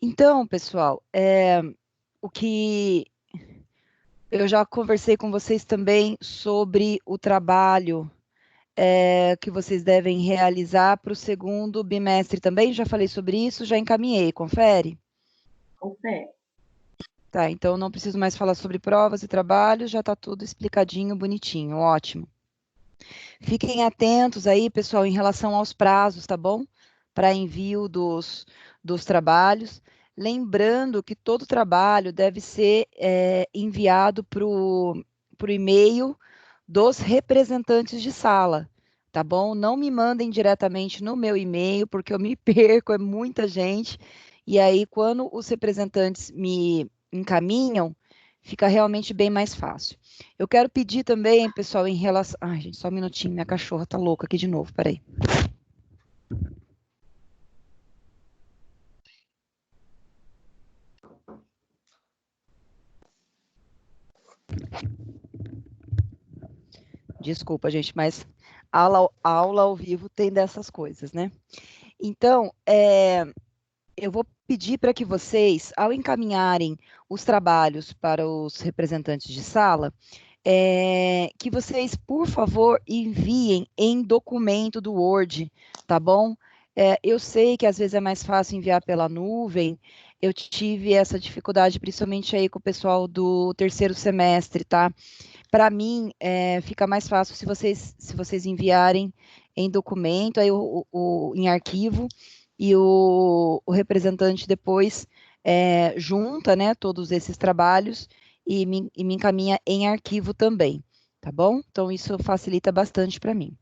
Então, pessoal, o que eu já conversei com vocês também sobre o trabalho que vocês devem realizar para o segundo bimestre também. Já falei sobre isso, já encaminhei, confere? Confere. Tá, então não preciso mais falar sobre provas e trabalhos, já está tudo explicadinho, bonitinho, ótimo. Fiquem atentos aí, pessoal, em relação aos prazos, tá bom? Para envio dos trabalhos. Lembrando que todo trabalho deve ser enviado para o e-mail dos representantes de sala, tá bom? Não me mandem diretamente no meu e-mail, porque eu me perco, é muita gente. E aí, quando os representantes me encaminham, fica realmente bem mais fácil. Eu quero pedir também, pessoal, em relação. Ai, gente, só um minutinho, minha cachorra tá louca aqui de novo, peraí. Desculpa, gente, mas aula ao vivo tem dessas coisas, né? Então, eu vou pedir para que vocês, ao encaminharem os trabalhos para os representantes de sala, que vocês, por favor, enviem em documento do Word, tá bom? Eu sei que às vezes é mais fácil enviar pela nuvem, eu tive essa dificuldade, principalmente aí com o pessoal do terceiro semestre, tá? Para mim, fica mais fácil se vocês enviarem em documento, aí em arquivo, e o representante depois junta, né, todos esses trabalhos e me encaminha em arquivo também, tá bom? Então, isso facilita bastante para mim.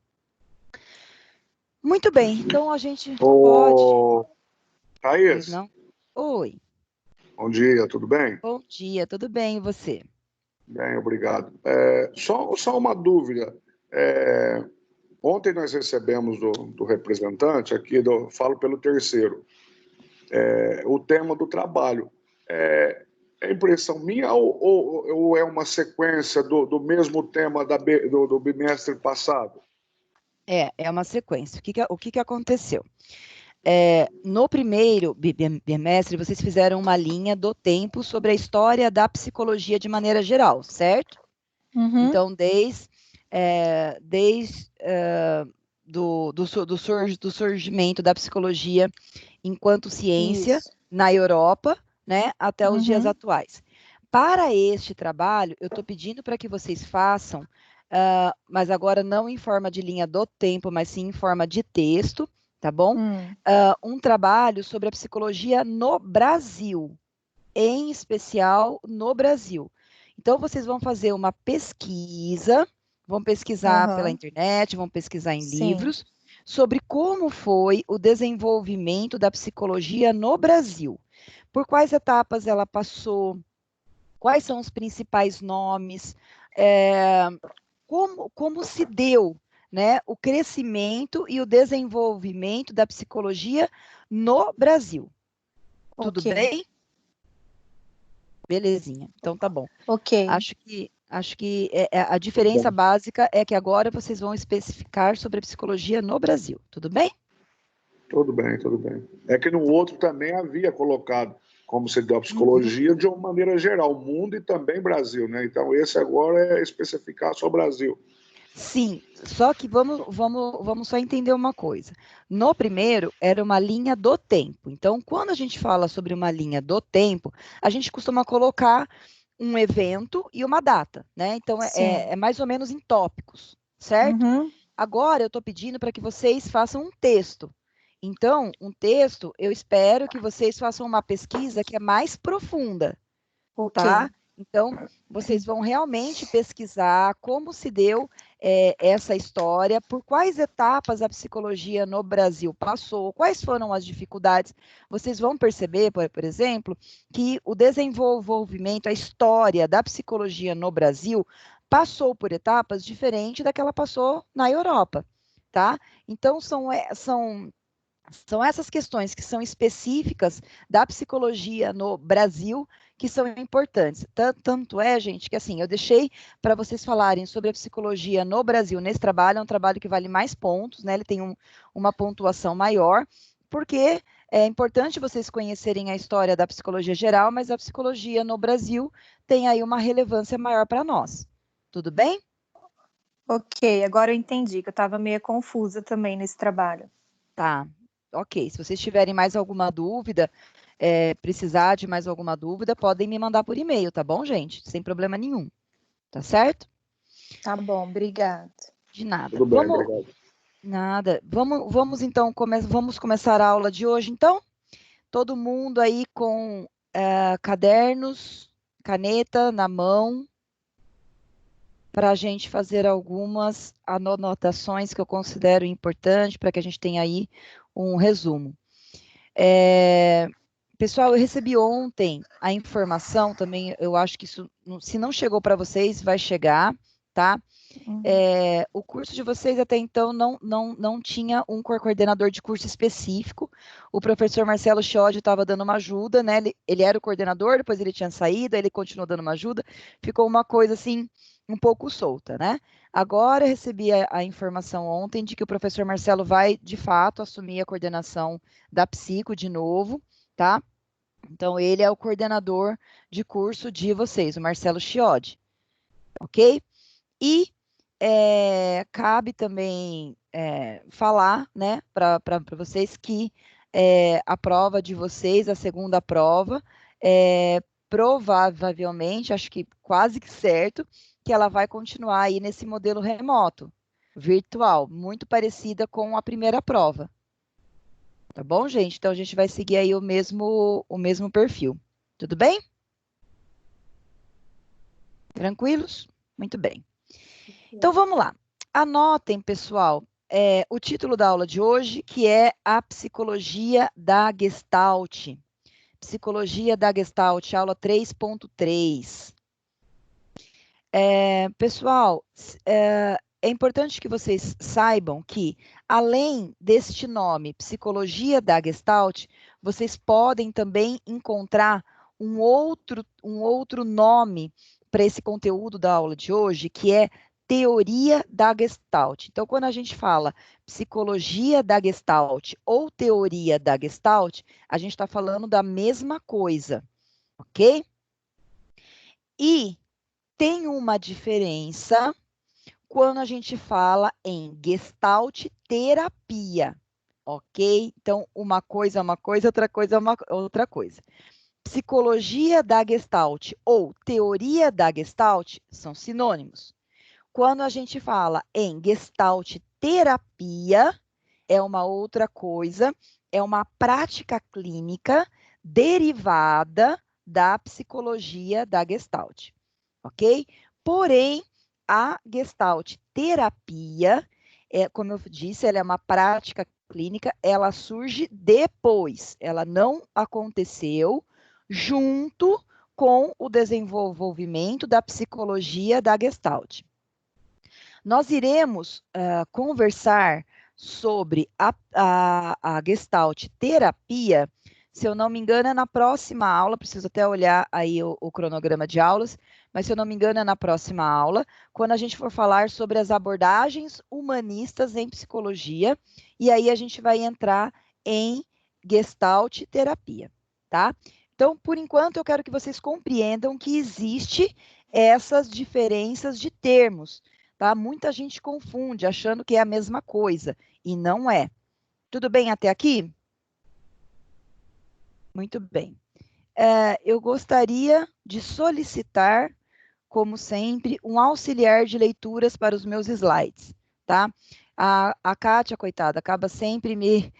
Muito bem, então a gente pode... Ô, Pois Thaís, não? Oi, bom dia, tudo bem? bom dia, tudo bem, e você? Bem, obrigado. Só uma dúvida. Ontem nós recebemos do representante aqui, falo pelo terceiro, o tema do trabalho. É impressão minha ou é uma sequência do mesmo tema do bimestre passado? É uma sequência. O que que aconteceu? No primeiro bimestre, vocês fizeram uma linha do tempo sobre a história da psicologia de maneira geral, certo? Uhum. Então, do surgimento da psicologia enquanto ciência Isso. na Europa, né, até os dias Uhum. atuais. Para este trabalho, eu estou pedindo para que vocês façam, mas agora não em forma de linha do tempo, mas sim em forma de texto, tá bom? Um trabalho sobre a psicologia no Brasil, em especial no Brasil. Então, vocês vão fazer uma pesquisa, vão pesquisar pela Aham. internet, vão pesquisar em Sim. livros, sobre como foi o desenvolvimento da psicologia no Brasil. Por quais etapas ela passou, quais são os principais nomes, como se deu, né, o crescimento e o desenvolvimento da psicologia no Brasil. Tudo Ok. bem? Belezinha. Então tá bom. Ok. Acho que a diferença básica é que agora vocês vão especificar sobre a psicologia no Brasil. Tudo bem? Tudo bem, tudo bem. É que no outro também havia colocado como se deu a Uhum. psicologia de uma maneira geral, mundo e também Brasil, né? Então esse agora é especificar só Brasil. Sim, só que vamos só entender uma coisa. No primeiro, era uma linha do tempo. Então, quando a gente fala sobre uma linha do tempo, a gente costuma colocar um evento e uma data, né? Então, Sim. é mais ou menos em tópicos, certo? Uhum. Agora, eu estou pedindo para que vocês façam um texto. Então, um texto, eu espero que vocês façam uma pesquisa que é mais profunda, Ok. tá? Então, vocês vão realmente pesquisar como se deu essa história, por quais etapas a psicologia no Brasil passou, quais foram as dificuldades. Vocês vão perceber, por exemplo, que o desenvolvimento, a história da psicologia no Brasil passou por etapas diferentes da que ela passou na Europa, tá? Então, são essas questões que são específicas da psicologia no Brasil que são importantes. Tanto é, gente, que assim, eu deixei para vocês falarem sobre a psicologia no Brasil nesse trabalho, é um trabalho que vale mais pontos, né? Ele tem uma pontuação maior, porque É importante vocês conhecerem a história da psicologia geral, mas a psicologia no Brasil tem aí uma relevância maior para nós. Tudo bem? Ok, agora eu entendi, que eu estava meio confusa também nesse trabalho. Tá, ok. Se vocês tiverem mais alguma dúvida, precisar de mais alguma dúvida, podem me mandar por e-mail, tá bom, gente? Sem problema nenhum. Tá certo? Tá bom, obrigada. De nada. Tudo bem, obrigado. Nada. Vamos então, vamos começar a aula de hoje, então? Todo mundo aí com cadernos, caneta na mão, para a gente fazer algumas anotações que eu considero importantes, para que a gente tenha aí um resumo. Pessoal, eu recebi ontem a informação também, eu acho que isso, se não chegou para vocês, vai chegar, tá? O curso de vocês até então não tinha um coordenador de curso específico. O professor Marcelo Chiodi estava dando uma ajuda, né? Ele era o coordenador, depois ele tinha saído, aí ele continuou dando uma ajuda. Ficou uma coisa assim, um pouco solta, né? Agora eu recebi a informação ontem de que o professor Marcelo vai, de fato, assumir a coordenação da Psico de novo, tá? Então, ele é o coordenador de curso de vocês, o Marcelo Chiodi, ok? E cabe também falar, né, para vocês que a prova de vocês, a segunda prova, provavelmente, acho que quase que certo, que ela vai continuar aí nesse modelo remoto, virtual, muito parecida com a primeira prova. Tá bom, gente? Então, a gente vai seguir aí o mesmo perfil. Tudo bem? Tranquilos? Muito bem. Então, vamos lá. Anotem, pessoal, o título da aula de hoje, que é a Psicologia da Gestalt. Psicologia da Gestalt, aula 3.3. Pessoal, é importante que vocês saibam que, além deste nome, Psicologia da Gestalt, vocês podem também encontrar um outro nome para esse conteúdo da aula de hoje, que é Teoria da Gestalt. Então, quando a gente fala Psicologia da Gestalt ou Teoria da Gestalt, a gente está falando da mesma coisa, ok? E tem uma diferença quando a gente fala em Gestalt terapia, ok? Então, uma coisa é uma coisa, outra coisa é outra coisa. Psicologia da Gestalt ou teoria da Gestalt são sinônimos. Quando a gente fala em Gestalt terapia, é uma outra coisa, é uma prática clínica derivada da psicologia da Gestalt, ok? Porém, a Gestalt terapia, como eu disse, ela é uma prática clínica, ela surge depois, ela não aconteceu junto com o desenvolvimento da psicologia da Gestalt. Nós iremos conversar sobre a Gestalt terapia, se eu não me engano, é na próxima aula, preciso até olhar aí o cronograma de aulas, mas se eu não me engano é na próxima aula, quando a gente for falar sobre as abordagens humanistas em psicologia, e aí a gente vai entrar em Gestalt terapia, tá? Então, por enquanto, eu quero que vocês compreendam que existe essas diferenças de termos, tá? Muita gente confunde, achando que é a mesma coisa, e não é. Tudo bem até aqui? Muito bem. Eu gostaria de solicitar, como sempre, um auxiliar de leituras para os meus slides, tá? A Kátia, coitada, acaba sempre me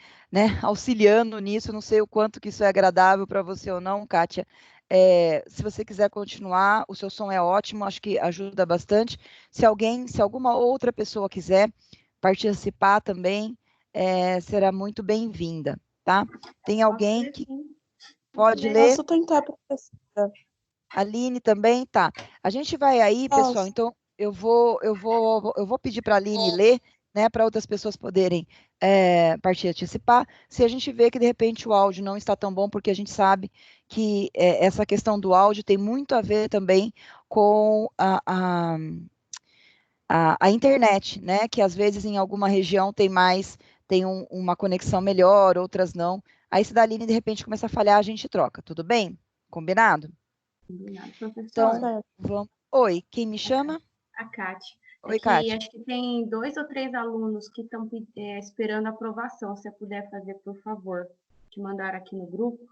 auxiliando nisso, não sei o quanto que isso é agradável para você ou não, Kátia. Se você quiser continuar, o seu som é ótimo, acho que ajuda bastante. Se alguma outra pessoa quiser participar também, será muito bem-vinda, tá? Tem alguém que pode ler? Posso tentar, professora. Aline também? Tá. A gente vai aí, pessoal, então eu vou pedir para a Aline ler, né, para outras pessoas poderem participar. Se a gente vê que, de repente, o áudio não está tão bom, porque a gente sabe que essa questão do áudio tem muito a ver também com a internet, né, que às vezes em alguma região tem mais tem uma conexão melhor, outras não. Aí se da Aline, de repente, começa a falhar, a gente troca, tudo bem? Combinado? Combinado. Professor, Então, vamos... Oi, quem me chama? a Cátia. Oi, Cátia. Acho que tem 2 ou 3 alunos que estão esperando aprovação. Se você puder fazer, por favor, que mandaram aqui no grupo.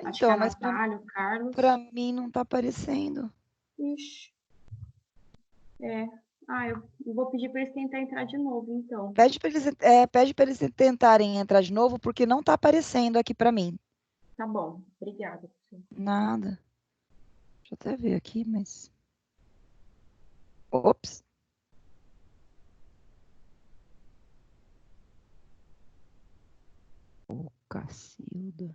Acho que Então, a mas Natália, o Carlos. para mim não está aparecendo. Ixi. Eu vou pedir para eles tentarem entrar de novo, então. Pede para eles tentarem entrar de novo, porque não está aparecendo aqui para mim. Tá bom, obrigada. Nada. Deixa eu até ver aqui, mas... Ops. Ô, Cacilda.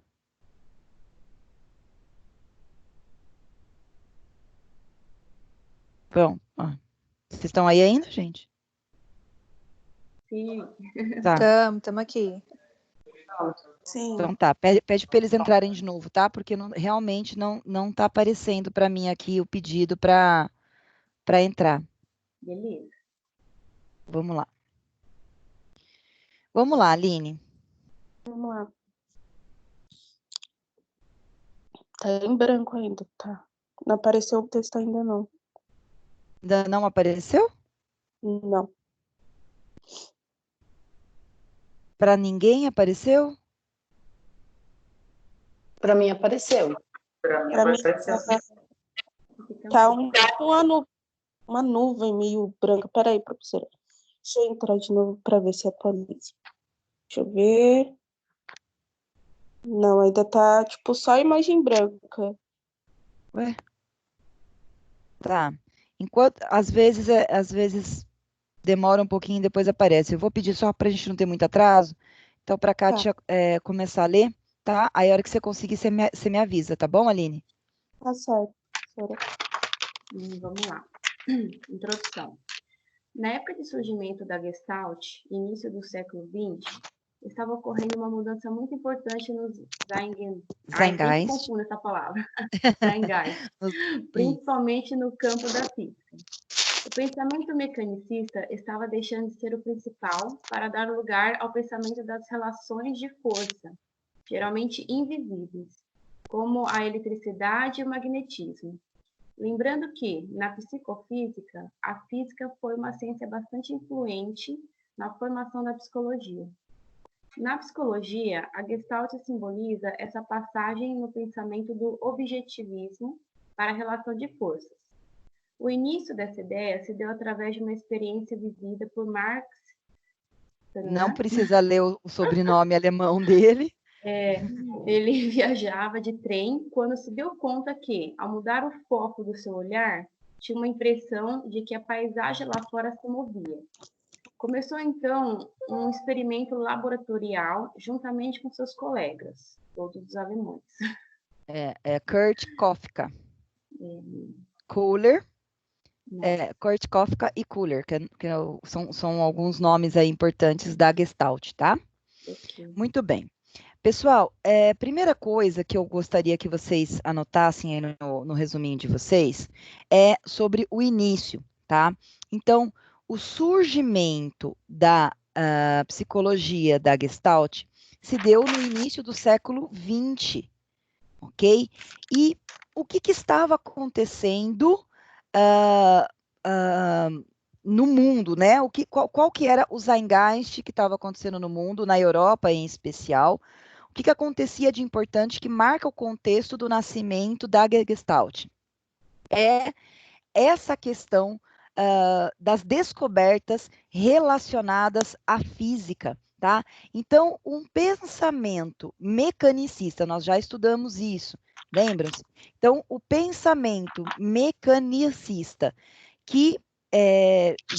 Bom, vocês estão aí ainda, gente? Sim. Tá. Estamos aqui. Sim. Então tá, pede para eles entrarem de novo, tá? Porque realmente não tá aparecendo para mim aqui o pedido para entrar. Beleza. Vamos lá. Vamos lá, Aline. Vamos lá. Tá em branco ainda, tá? Não apareceu o texto ainda, não. Ainda não apareceu? Não. Para ninguém apareceu? Para mim apareceu. Pra mim, tá uma nuvem meio branca. Peraí, professora. Deixa eu entrar de novo para ver se atualiza. Deixa eu ver. Não, ainda tá, tipo, só a imagem branca. Ué? Tá. Enquanto, às vezes demora um pouquinho e depois aparece. Eu vou pedir só para a gente não ter muito atraso. Então, para a Kátia começar a ler, tá? Aí, a hora que você conseguir, você me avisa, tá bom, Aline? Tá certo, professora. Vamos lá. Introdução. Na época de surgimento da Gestalt, início do século XX, estava ocorrendo uma mudança muito importante nos Zeitgeist. confundo essa palavra. Zeitgeist. Principalmente no campo da física. O pensamento mecanicista estava deixando de ser o principal para dar lugar ao pensamento das relações de força, geralmente invisíveis, como a eletricidade e o magnetismo. Lembrando que, na psicofísica, a física foi uma ciência bastante influente na formação da psicologia. Na psicologia, a Gestalt simboliza essa passagem no pensamento do objetivismo para a relação de forças. O início dessa ideia se deu através de uma experiência vivida por Marx. Não precisa ler o sobrenome alemão dele. Ele viajava de trem quando se deu conta que, ao mudar o foco do seu olhar, tinha uma impressão de que a paisagem lá fora se movia. Começou, então, um experimento laboratorial juntamente com seus colegas, todos os alemães. Kurt Kofka. Kohler. Kurt Kofka e Kohler, que são alguns nomes aí importantes da Gestalt, tá? Okay. Muito bem. Pessoal, primeira coisa que eu gostaria que vocês anotassem aí no resuminho de vocês é sobre o início, tá? Então, o surgimento da psicologia da Gestalt se deu no início do século XX, ok? E o que estava acontecendo no mundo, né? Qual que era o Zeitgeist que estava acontecendo no mundo, na Europa em especial? O que acontecia de importante que marca o contexto do nascimento da Gestalt? É essa questão das descobertas relacionadas à física, tá? Então, um pensamento mecanicista, nós já estudamos isso, lembram-se? Então, o pensamento mecanicista que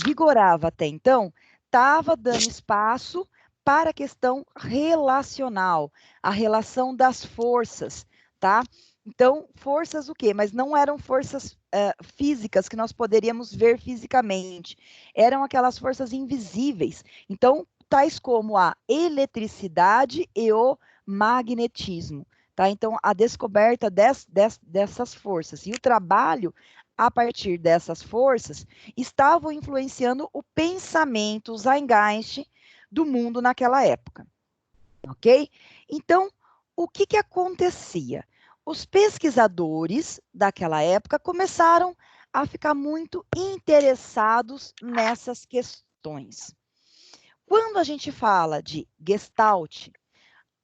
vigorava até então, estava dando espaço para a questão relacional, a relação das forças, tá? Então, forças o quê? Mas não eram forças físicas que nós poderíamos ver fisicamente, eram aquelas forças invisíveis. Então, tais como a eletricidade e o magnetismo, tá? Então, a descoberta dessas forças e o trabalho a partir dessas forças estavam influenciando o pensamento Zeitgeist do mundo naquela época, ok? Então, o que que acontecia? Os pesquisadores daquela época começaram a ficar muito interessados nessas questões. Quando a gente fala de Gestalt,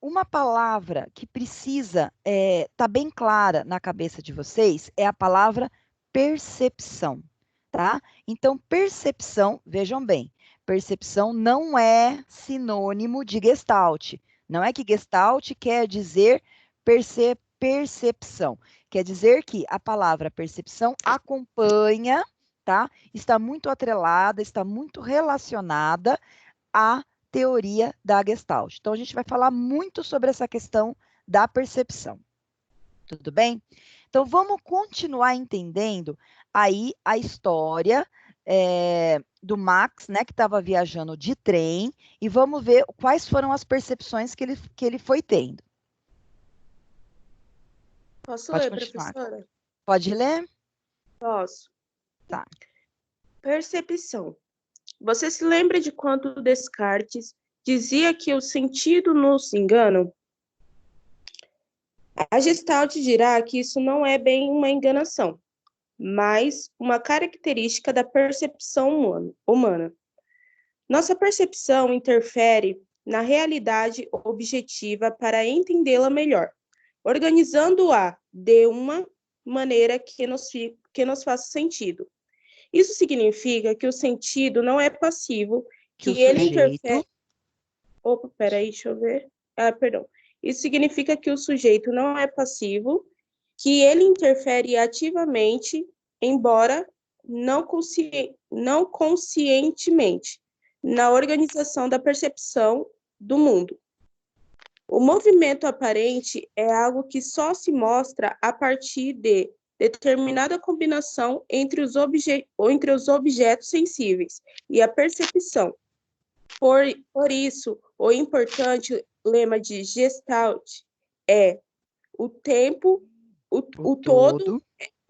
uma palavra que precisa estar bem clara na cabeça de vocês é a palavra percepção, tá? Então, percepção, vejam bem, percepção não é sinônimo de Gestalt. Não é que Gestalt quer dizer percepção. Quer dizer que a palavra percepção acompanha, tá? Está muito atrelada, está muito relacionada à teoria da Gestalt. Então, a gente vai falar muito sobre essa questão da percepção. Tudo bem? Então, vamos continuar entendendo aí a história do Max, né, que estava viajando de trem, e vamos ver quais foram as percepções que ele foi tendo. Posso Pode ler, continuar. professora? Pode ler? Posso. Tá. Percepção. Você se lembra de quando Descartes dizia que o sentido nos engana? A Gestalt dirá que isso não é bem uma enganação, mas uma característica da percepção humana. Nossa percepção interfere na realidade objetiva para entendê-la melhor, organizando-a de uma maneira que nos faça sentido. Isso significa que o sentido não é passivo, que ele interfere... Opa, peraí, deixa eu ver. Perdão. Isso significa que o sujeito não é passivo, que ele interfere ativamente, embora não conscientemente, na organização da percepção do mundo. O movimento aparente é algo que só se mostra a partir de determinada combinação entre os objetos sensíveis e a percepção. Por isso, o importante lema de Gestalt é o tempo, o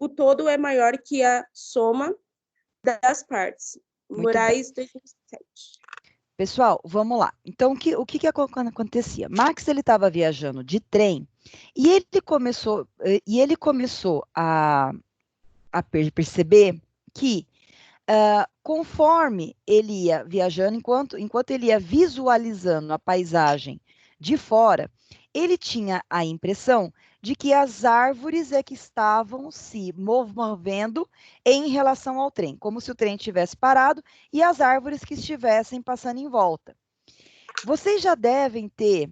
todo é maior que a soma das partes. Moraes, 2007. Pessoal, vamos lá. Então, o que acontecia? Max, ele estava viajando de trem e ele começou a perceber que, conforme ele ia viajando, enquanto ele ia visualizando a paisagem de fora, ele tinha a impressão de que as árvores é que estavam se movendo em relação ao trem, como se o trem tivesse parado e as árvores que estivessem passando em volta. Vocês já devem ter,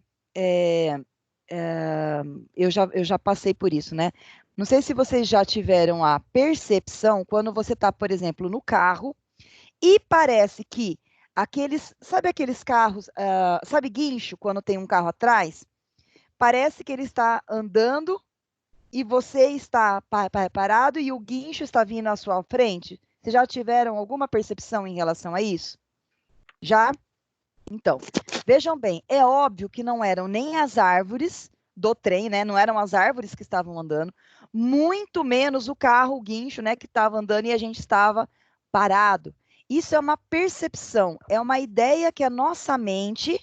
eu já passei por isso, né? Não sei se vocês já tiveram a percepção quando você está, por exemplo, no carro e parece que sabe aqueles carros, sabe guincho, quando tem um carro atrás? Parece que ele está andando e você está parado e o guincho está vindo à sua frente. Vocês já tiveram alguma percepção em relação a isso? Já? Então, vejam bem, é óbvio que não eram nem as árvores do trem, né? Não eram as árvores que estavam andando, muito menos o carro, o guincho, né, que estava andando e a gente estava parado. Isso é uma percepção, é uma ideia que a nossa mente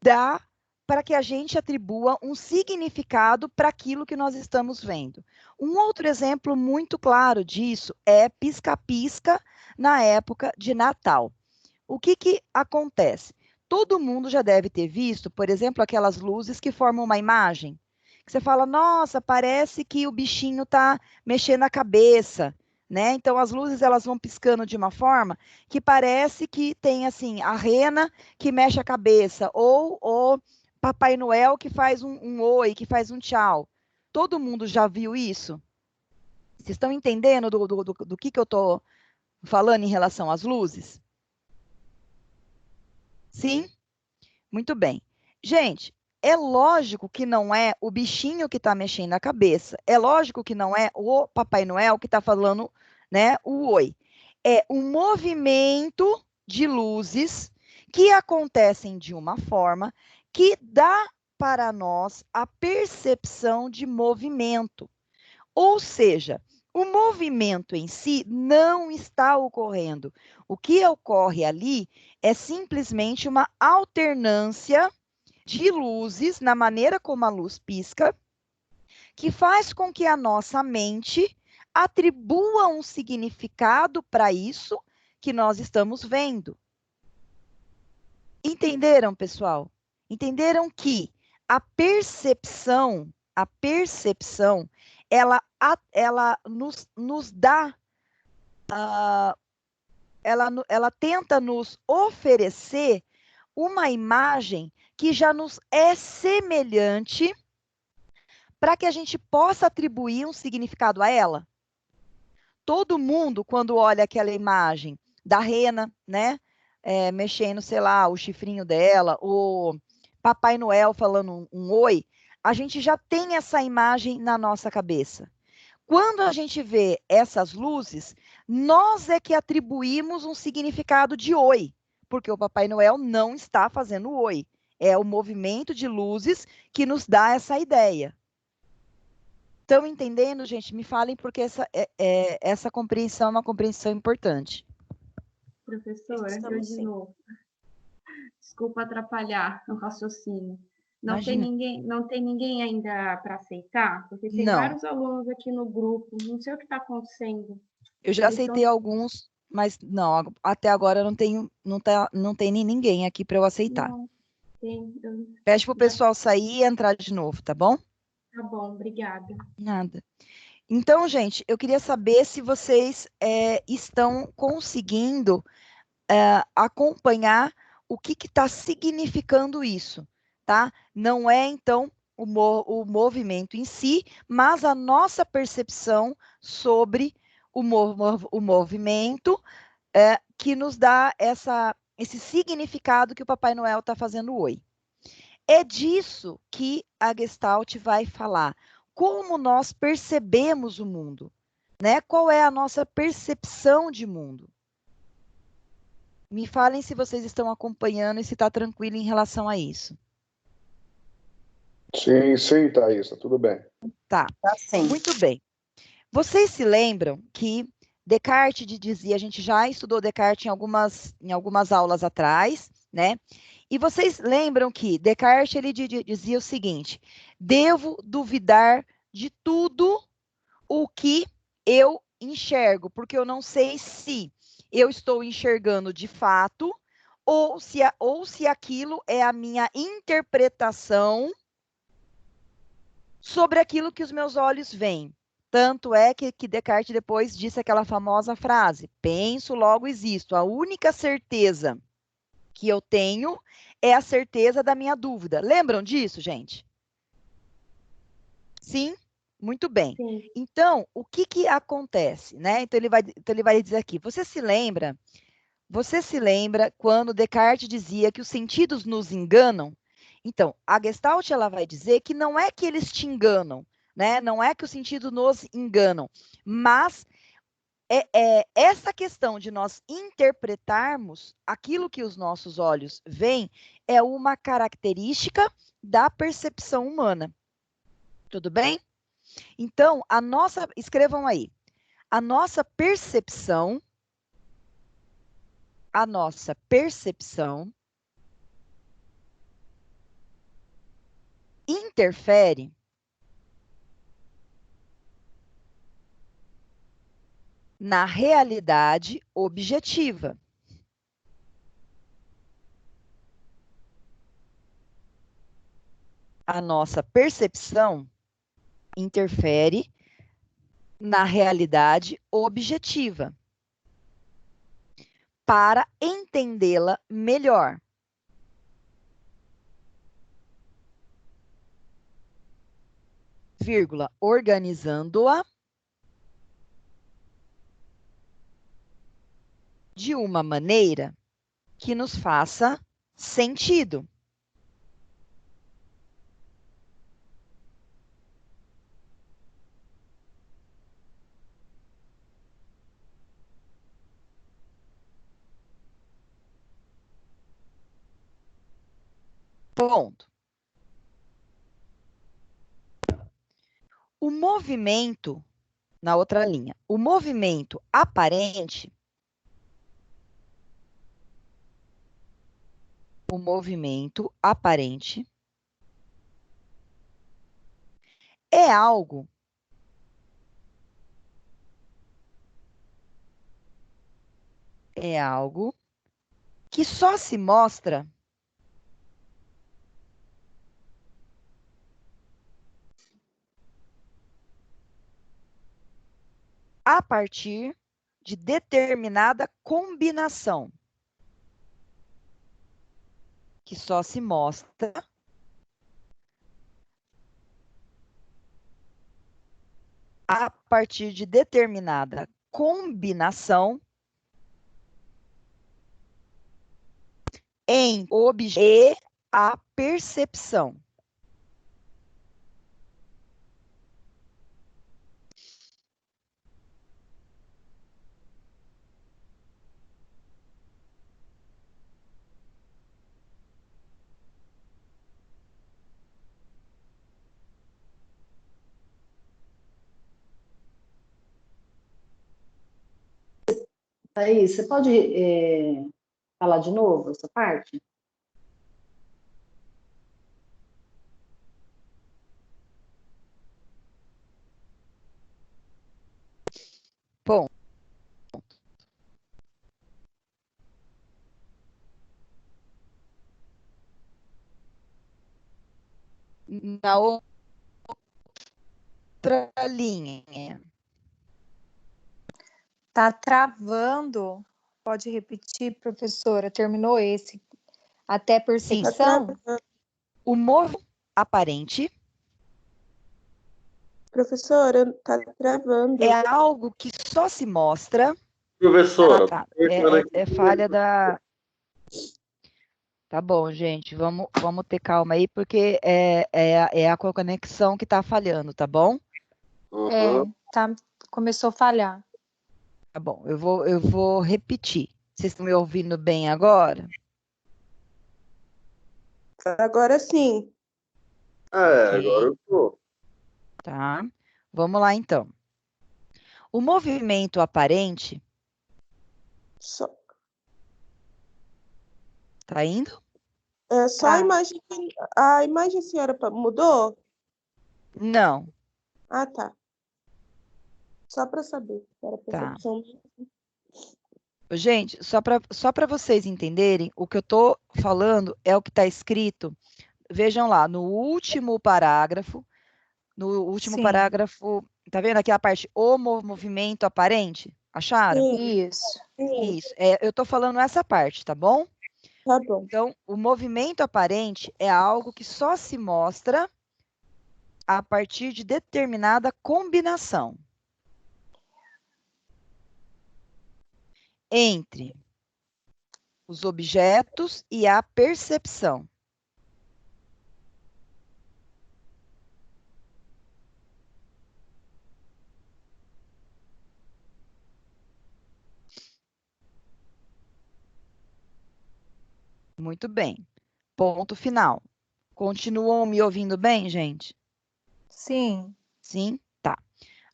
dá para que a gente atribua um significado para aquilo que nós estamos vendo. Um outro exemplo muito claro disso é pisca-pisca na época de Natal. O que acontece? Todo mundo já deve ter visto, por exemplo, aquelas luzes que formam uma imagem. Que você fala, nossa, parece que o bichinho está mexendo a cabeça, né? Então, as luzes elas vão piscando de uma forma que parece que tem, assim, a rena que mexe a cabeça, ou o Papai Noel que faz um oi, que faz um tchau. Todo mundo já viu isso? Vocês estão entendendo do que eu estou falando em relação às luzes? Sim? Muito bem. Gente, é lógico que não é o bichinho que está mexendo a cabeça. É lógico que não é o Papai Noel que está falando, né, o oi. É um movimento de luzes que acontecem de uma forma que dá para nós a percepção de movimento. Ou seja, O movimento em si não está ocorrendo. O que ocorre ali é simplesmente uma alternância de luzes na maneira como a luz pisca, que faz com que a nossa mente atribua um significado para isso que nós estamos vendo. Entenderam, pessoal? Entenderam que a percepção, ela nos dá, ela tenta nos oferecer uma imagem que já nos é semelhante para que a gente possa atribuir um significado a ela. Todo mundo, quando olha aquela imagem da rena, né, mexendo, sei lá, o chifrinho dela, o Papai Noel falando um oi, a gente já tem essa imagem na nossa cabeça. Quando a gente vê essas luzes, nós é que atribuímos um significado de oi, porque o Papai Noel não está fazendo oi. É o movimento de luzes que nos dá essa ideia. Estão entendendo, gente? Me falem, porque essa compreensão é uma compreensão importante. Professora, eu de novo. Desculpa atrapalhar o raciocínio. Não tem ninguém ainda para aceitar? Porque tem vários alunos aqui no grupo, não sei o que está acontecendo. Eu já aceitei alguns, mas não, até agora não tem ninguém aqui para eu aceitar. Não, tem. Pede para o pessoal sair e entrar de novo, tá bom? Tá bom, obrigada. Nada. Então, gente, eu queria saber se vocês estão conseguindo acompanhar o que está significando isso, tá? Não é, então, o movimento em si, mas a nossa percepção sobre o movimento que nos dá esse significado que o Papai Noel está fazendo oi. É disso que a Gestalt vai falar. Como nós percebemos o mundo, né? Qual é a nossa percepção de mundo? Me falem se vocês estão acompanhando e se está tranquilo em relação a isso. Sim, Thaís, tudo bem. Tá sim. Muito bem. Vocês se lembram que Descartes dizia, a gente já estudou Descartes em algumas aulas atrás, né? E vocês lembram que Descartes ele dizia o seguinte: devo duvidar de tudo o que eu enxergo, porque eu não sei se eu estou enxergando de fato ou se aquilo é a minha interpretação sobre aquilo que os meus olhos veem. Tanto é que Descartes depois disse aquela famosa frase: penso, logo existo. A única certeza que eu tenho é a certeza da minha dúvida. Lembram disso, gente? Sim? Muito bem. Sim. Então, o que acontece, né? Então ele vai dizer aqui, você se lembra quando Descartes dizia que os sentidos nos enganam? Então, a Gestalt ela vai dizer que não é que eles te enganam, né? Não é que os sentidos nos enganam, mas essa questão de nós interpretarmos aquilo que os nossos olhos veem é uma característica da percepção humana. Tudo bem? Então, escrevam aí, a nossa percepção interfere na realidade objetiva. A nossa percepção interfere na realidade objetiva para entendê-la melhor. Vírgula, organizando-a de uma maneira que nos faça sentido. Ponto. O movimento na outra linha. O movimento aparente é algo que só se mostra a partir de determinada combinação. Que só se mostra a partir de determinada combinação em objeto e a percepção. Thaís, você pode falar de novo essa parte? Bom, na outra linha. Tá travando. Pode repetir, professora? Terminou esse. Até percepção? O movimento aparente Professora, tá travando. é algo que só se mostra. Professora, Tá. É falha da. Tá bom, gente. Vamos ter calma aí, porque é a conexão que tá falhando, tá bom? Começou a falhar. Tá bom, eu vou repetir. Vocês estão me ouvindo bem agora? Agora sim. agora eu tô. Tá. Vamos lá, então. O movimento aparente. Só. Tá indo? É só a imagem. A imagem, senhora, mudou? Não. Ah, tá. Só para saber. Era percepção. Gente, só para vocês entenderem, o que eu estou falando é o que está escrito. Vejam lá, no último parágrafo, tá vendo aqui a parte, o movimento aparente? Acharam? Isso. Isso. Eu estou falando essa parte, tá bom? Tá bom. Então, o movimento aparente é algo que só se mostra a partir de determinada combinação entre os objetos e a percepção. Muito bem. Ponto final. Continuam me ouvindo bem, gente? Sim. Sim? Tá.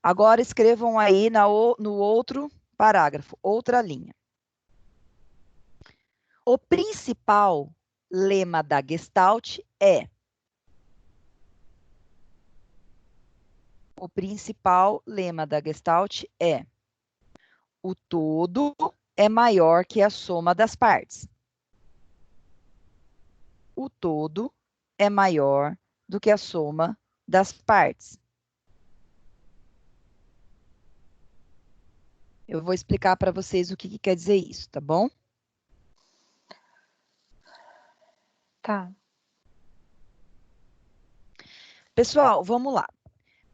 Agora escrevam aí no outro parágrafo, outra linha. O principal lema da Gestalt é: o todo é maior que a soma das partes. O todo é maior do que a soma das partes. Eu vou explicar para vocês o que quer dizer isso, tá bom? Tá. Pessoal, vamos lá.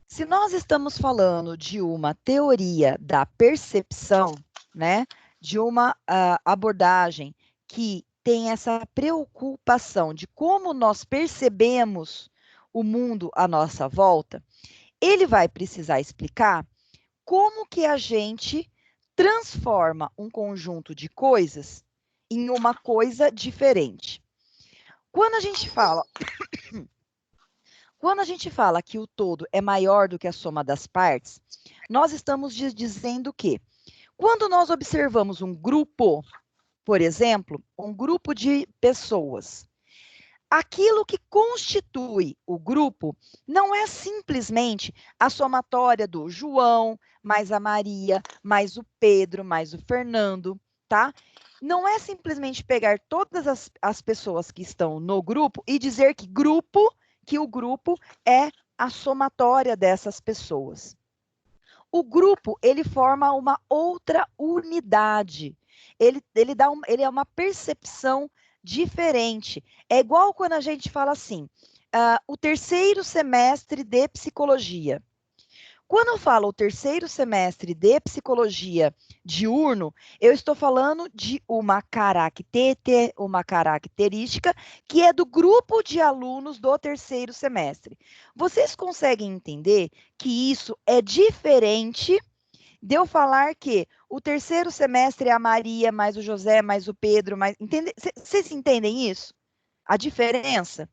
Se nós estamos falando de uma teoria da percepção, né, de uma abordagem que tem essa preocupação de como nós percebemos o mundo à nossa volta, ele vai precisar explicar como que a gente transforma um conjunto de coisas em uma coisa diferente. Quando a gente fala Quando a gente fala que o todo é maior do que a soma das partes, nós estamos dizendo que, quando nós observamos um grupo, por exemplo, um grupo de pessoas, aquilo que constitui o grupo não é simplesmente a somatória do João, mais a Maria, mais o Pedro, mais o Fernando, tá? Não é simplesmente pegar todas as pessoas que estão no grupo e dizer que o grupo é a somatória dessas pessoas. O grupo, ele forma uma outra unidade. Ele é uma percepção diferente. É igual quando a gente fala assim, o terceiro semestre de psicologia. Quando eu falo o terceiro semestre de psicologia diurno, eu estou falando de uma característica que é do grupo de alunos do terceiro semestre. Vocês conseguem entender que isso é diferente de eu falar que o terceiro semestre é a Maria, mais o José, mais o Pedro, mais... Vocês entendem isso? A diferença?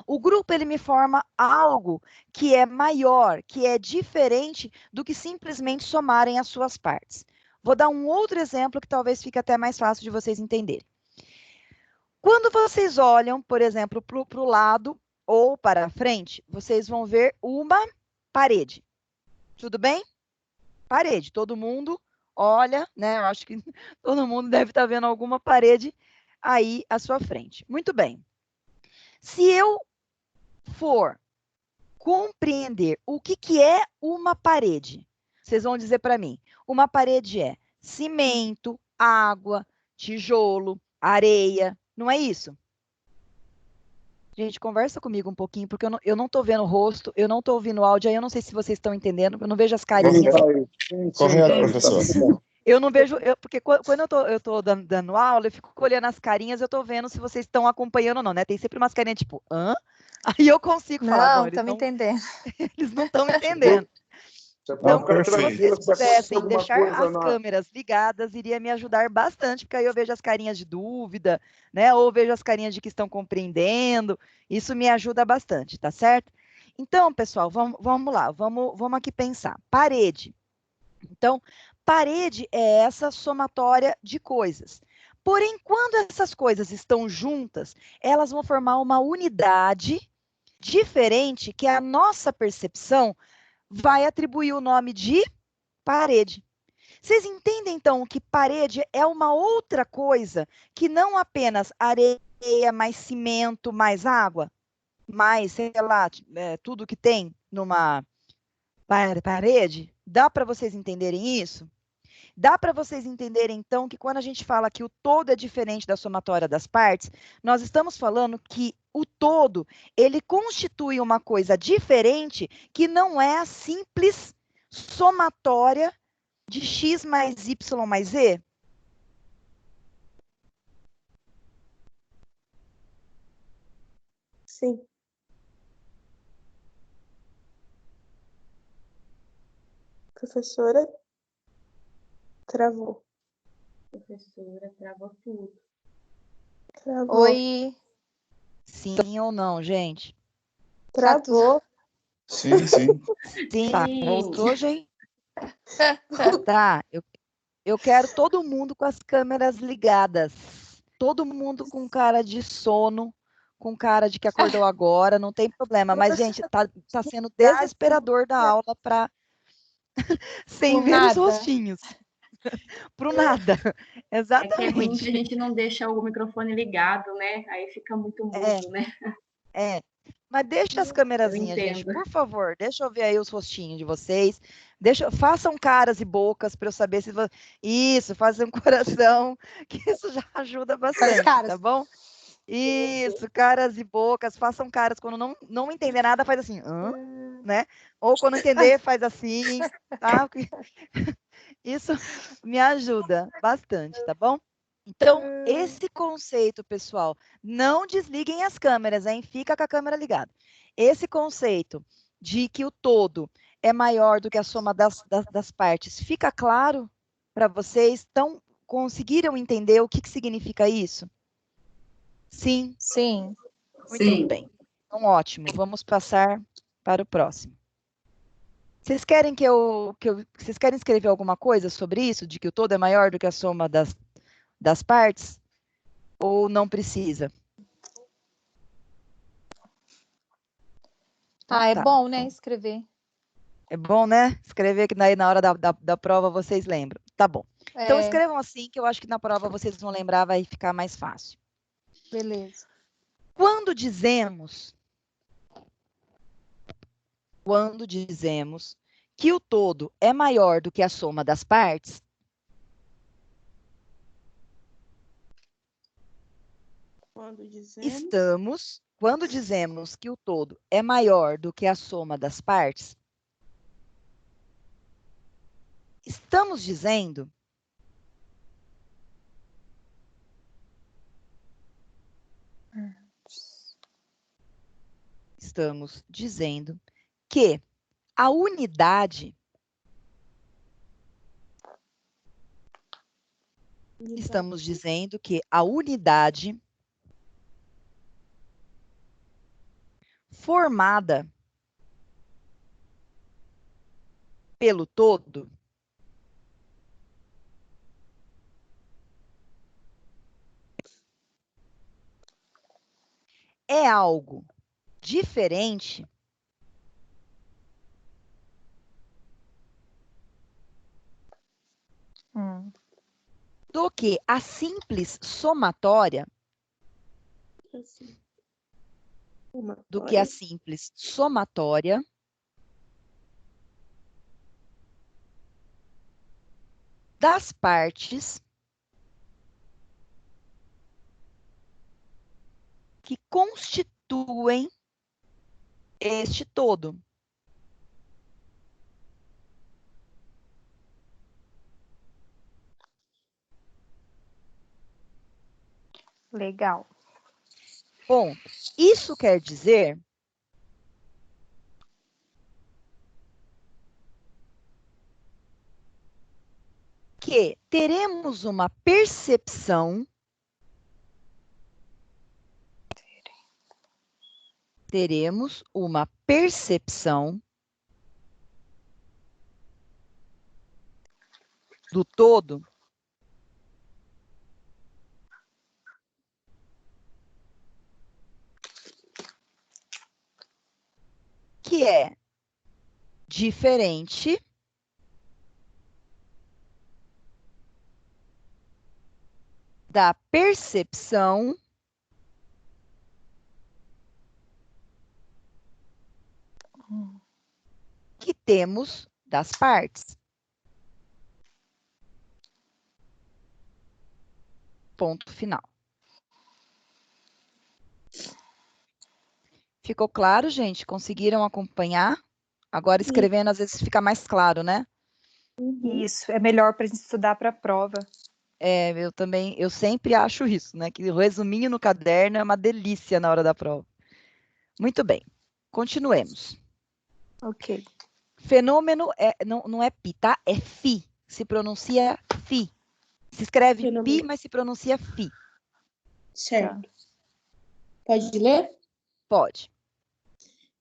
O grupo, ele me forma algo que é maior, que é diferente do que simplesmente somarem as suas partes. Vou dar um outro exemplo que talvez fique até mais fácil de vocês entenderem. Quando vocês olham, por exemplo, para o lado ou para a frente, vocês vão ver uma parede. Tudo bem? Parede. Todo mundo olha, né? Eu acho que todo mundo deve estar vendo alguma parede aí à sua frente. Muito bem. Se eu for compreender o que é uma parede, vocês vão dizer para mim, uma parede é cimento, água, tijolo, areia, não é isso? Gente, conversa comigo um pouquinho, porque eu não estou vendo o rosto, eu não estou ouvindo o áudio, aí eu não sei se vocês estão entendendo, eu não vejo as carinhas. Correto, professor. Eu não vejo, porque quando eu tô dando aula, eu fico olhando as carinhas, eu tô vendo se vocês estão acompanhando ou não, né? Tem sempre umas carinhas tipo, hã? Aí eu consigo falar, Não, estamos entendendo. Eles não estão entendendo. Então, se vocês pudessem deixar as câmeras ligadas, iria me ajudar bastante, porque aí eu vejo as carinhas de dúvida, né? Ou vejo as carinhas de que estão compreendendo. Isso me ajuda bastante, tá certo? Então, pessoal, vamos lá, vamos aqui pensar. Parede. Então, parede é essa somatória de coisas. Porém, quando essas coisas estão juntas, elas vão formar uma unidade diferente que a nossa percepção vai atribuir o nome de parede. Vocês entendem, então, que parede é uma outra coisa que não apenas areia, mais cimento, mais água, mais, sei lá, tudo que tem numa parede? Dá para vocês entenderem isso? Dá para vocês entenderem, então, que quando a gente fala que o todo é diferente da somatória das partes, nós estamos falando que o todo, ele constitui uma coisa diferente que não é a simples somatória de x mais y mais z? Sim. Professora? Travou. Professora, travou tudo. Travou. Oi. Sim ou não, gente? Travou. Sim, sim. Sim, Tá, voltou, gente? Tá, eu quero todo mundo com as câmeras ligadas. Todo mundo com cara de sono, com cara de que acordou agora, não tem problema. Mas, gente, tá sendo desesperador da aula para sem ver os rostinhos. Pro nada. É que é ruim que a Exatamente. gente não deixa o microfone ligado, né? Aí fica muito mudo, né? Mas deixa as câmerazinhas, gente, entendo. por favor. Deixa eu ver aí os rostinhos de vocês. Façam caras e bocas para eu saber se... Isso, façam um coração, que isso já ajuda bastante, tá bom? Isso, caras e bocas. Façam caras quando não entender nada, faz assim, né? Ou quando entender, faz assim, tá? Isso me ajuda bastante, tá bom? Então, esse conceito, pessoal, não desliguem as câmeras, hein? Fica com a câmera ligada. Esse conceito de que o todo é maior do que a soma das partes, fica claro para vocês? Então, conseguiram entender o que significa isso? Sim? Sim. Muito bem. Então, ótimo. Vamos passar para o próximo. Vocês querem vocês querem escrever alguma coisa sobre isso, de que o todo é maior do que a soma das partes? Ou não precisa? Ah, é Tá. bom, né, escrever. É bom, né? Escrever que daí na hora da prova vocês lembram. Tá bom. Então, escrevam assim, que eu acho que na prova vocês vão lembrar, vai ficar mais fácil. Beleza. Quando dizemos que o todo é maior do que a soma das partes, Quando dizemos que o todo é maior do que a soma das partes, estamos dizendo que a unidade estamos dizendo que a unidade formada pelo todo é algo diferente do que a simples somatória das partes que constituem este todo. Legal. Bom, isso quer dizer que teremos uma percepção do todo que é diferente da percepção que temos das partes. Ponto final. Ficou claro, gente? Conseguiram acompanhar? Agora, escrevendo, às vezes fica mais claro, né? Isso, é melhor para a gente estudar para a prova. Eu sempre acho isso, né? Que o resuminho no caderno é uma delícia na hora da prova. Muito bem, continuemos. Ok. Fenômeno não é pi, tá? É fi. Se pronuncia fi. Se escreve pi, mas se pronuncia fi. Certo. Pode ler? Pode.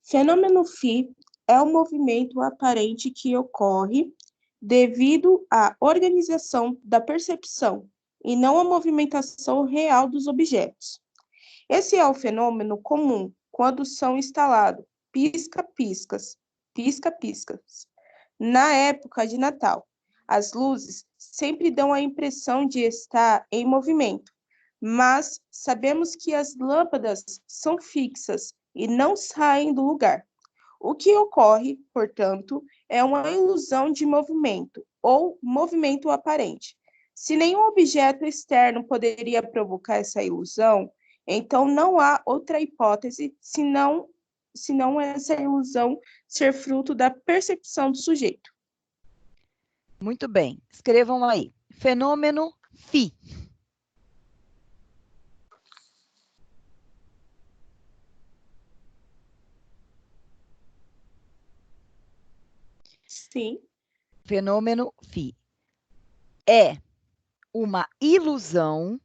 Fenômeno φ é um movimento aparente que ocorre devido à organização da percepção e não à movimentação real dos objetos. Esse é o fenômeno comum quando são instalados pisca-piscas na época de Natal. As luzes sempre dão a impressão de estar em movimento, mas sabemos que as lâmpadas são fixas e não saem do lugar. O que ocorre, portanto, é uma ilusão de movimento ou movimento aparente. Se nenhum objeto externo poderia provocar essa ilusão, então não há outra hipótese senão essa ilusão ser fruto da percepção do sujeito. Muito bem. Escrevam aí. Fenômeno φ. Sim. Fenômeno φ é uma ilusão .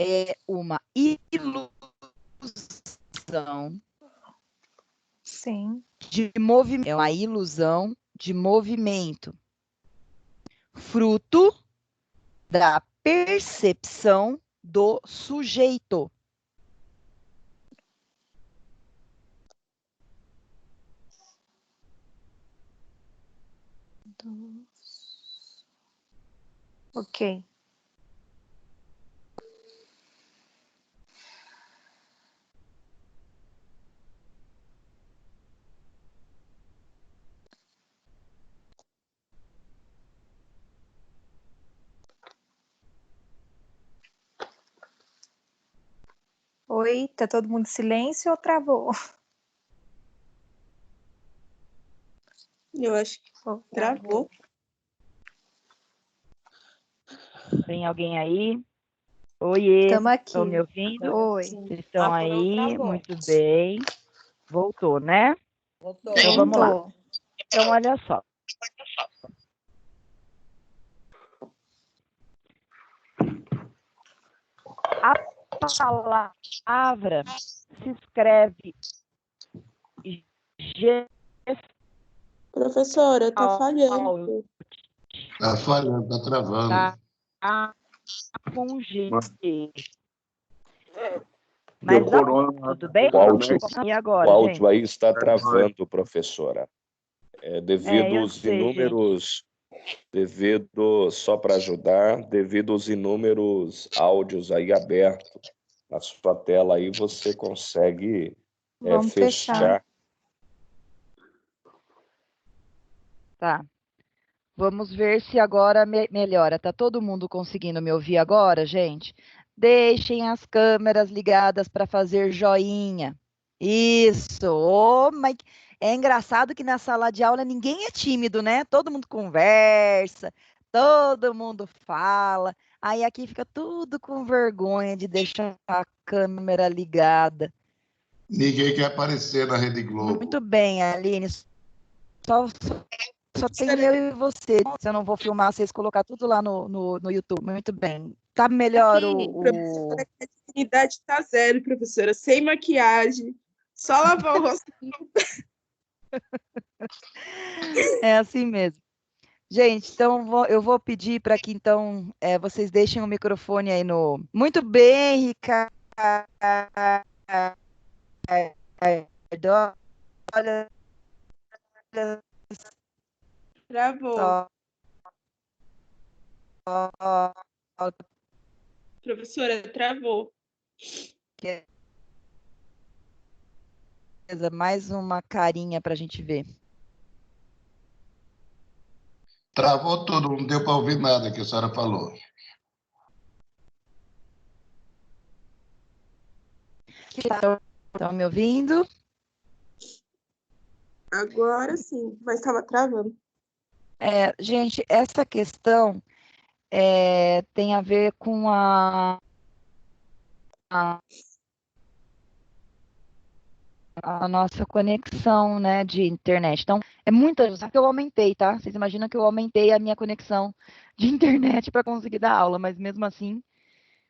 é uma ilusão Sim. de movimento. É uma ilusão de movimento, fruto da percepção do sujeito. Ok. Oi, tá todo mundo em silêncio ou travou? Eu acho que travou. Tem alguém aí? Oiê, Estamos aqui. estão me ouvindo? Oi. Vocês estão aí? Muito bem. Voltou, né? Voltou. Então vamos lá. Voltou. Então, olha só. A palavra se escreve Professora, tá falhando. Tá falhando, tá travando. com G. Deu Mas corona. tudo bem? O áudio, E o agora, áudio gente? aí está travando, professora. Devido eu aos sei, inúmeros, só para ajudar, devido aos inúmeros áudios aí abertos na sua tela aí, você consegue Vamos fechar. fechar. Tá. Vamos ver se agora melhora. Tá todo mundo conseguindo me ouvir agora, gente? Deixem as câmeras ligadas para fazer joinha. Isso. Oh, mas é engraçado que na sala de aula ninguém é tímido, né? Todo mundo conversa, todo mundo fala. Aí aqui fica tudo com vergonha de deixar a câmera ligada. Ninguém quer aparecer na Rede Globo. Muito bem, Aline. Só tem eu e você. Se eu não vou filmar, vocês colocar tudo lá no YouTube. Muito bem. Tá melhor Professora, a dignidade tá zero, professora. Sem maquiagem. Só lavar o rosto. É assim mesmo. Gente, então eu vou pedir para que então vocês deixem o microfone aí no. Muito bem, Ricardo. Olha Travou. só. Professora, travou. Mais uma carinha para a gente ver. Travou tudo, não deu para ouvir nada que a senhora falou. Estão me ouvindo? Agora sim, mas estava travando. Gente, essa questão tem a ver com a nossa conexão, né, de internet. Então, é muita, só que eu aumentei, tá? Vocês imaginam que eu aumentei a minha conexão de internet para conseguir dar aula, mas mesmo assim,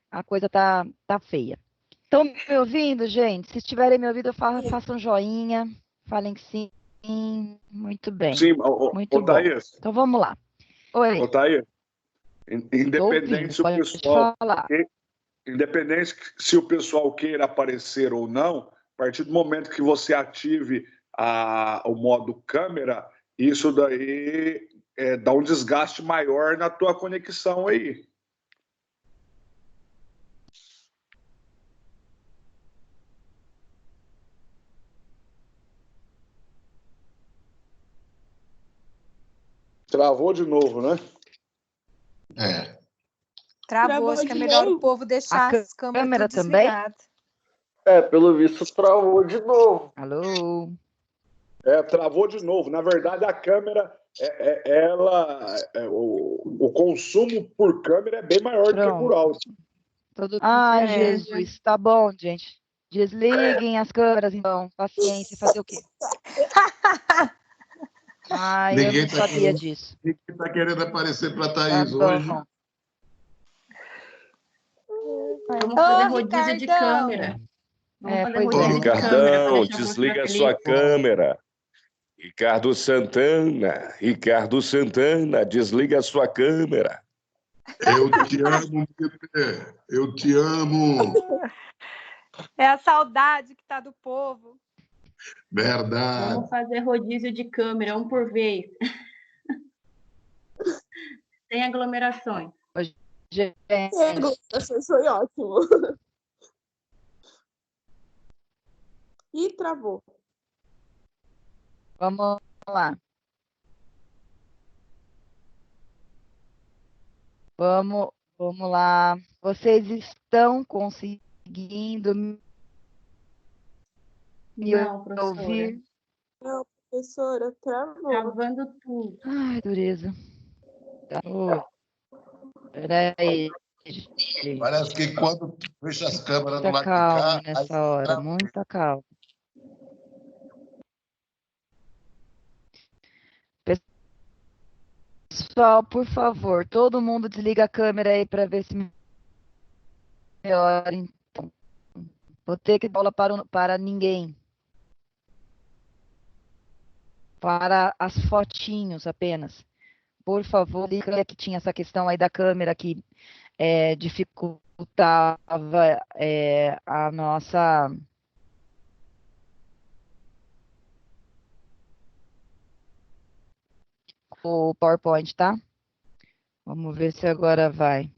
a coisa tá feia. Estão me ouvindo, gente? Se estiverem me ouvindo, façam joinha, falem que sim. Muito bem. Sim, Muito bom. Thaís. Então, vamos lá. Oi. Thaís, Independente se o pessoal, independente se o pessoal queira aparecer ou não, a partir do momento que você ative o modo câmera, isso daí dá um desgaste maior na tua conexão aí. Travou de novo, né? Travou, acho que é melhor o povo deixar as câmeras tudo desligadas. Pelo visto travou de novo. Alô? Travou de novo. Na verdade, a câmera, o consumo por câmera é bem maior do que por áudio. Ai, Jesus, tá bom, gente. Desliguem as câmeras, então. Paciência, fazer o quê? Eu não sabia disso. Ninguém está querendo aparecer para a Thaís hoje. Vamos fazer rodízio de câmera. Vamos fazer pois rodízio de câmera. pra Ricardão, deixar a desliga a professora sua feliz. câmera. Ricardo Santana, desliga a sua câmera. Eu te amo, Pepe. Eu te amo. É a saudade que tá do povo. Verdade. Vamos fazer rodízio de câmera, um por vez. Sem aglomerações. Gente, Foi ótimo. Ih, travou. vamos lá. Vamos lá. Vocês estão conseguindo me Não, professora. ouvir? Não, professora, travou. Travando tudo. Ai, dureza. Tá. Peraí, gente. Parece que quando fecha as câmeras do Muita lado de calma cá, aí nessa hora, muita calma. Pessoal, por favor, todo mundo desliga a câmera aí para ver se melhora. Então, vou ter que dar aula para ninguém. Para as fotinhos apenas. Por favor, liga que tinha essa questão aí da câmera que dificultava a nossa... o PowerPoint, tá? Vamos ver se agora vai.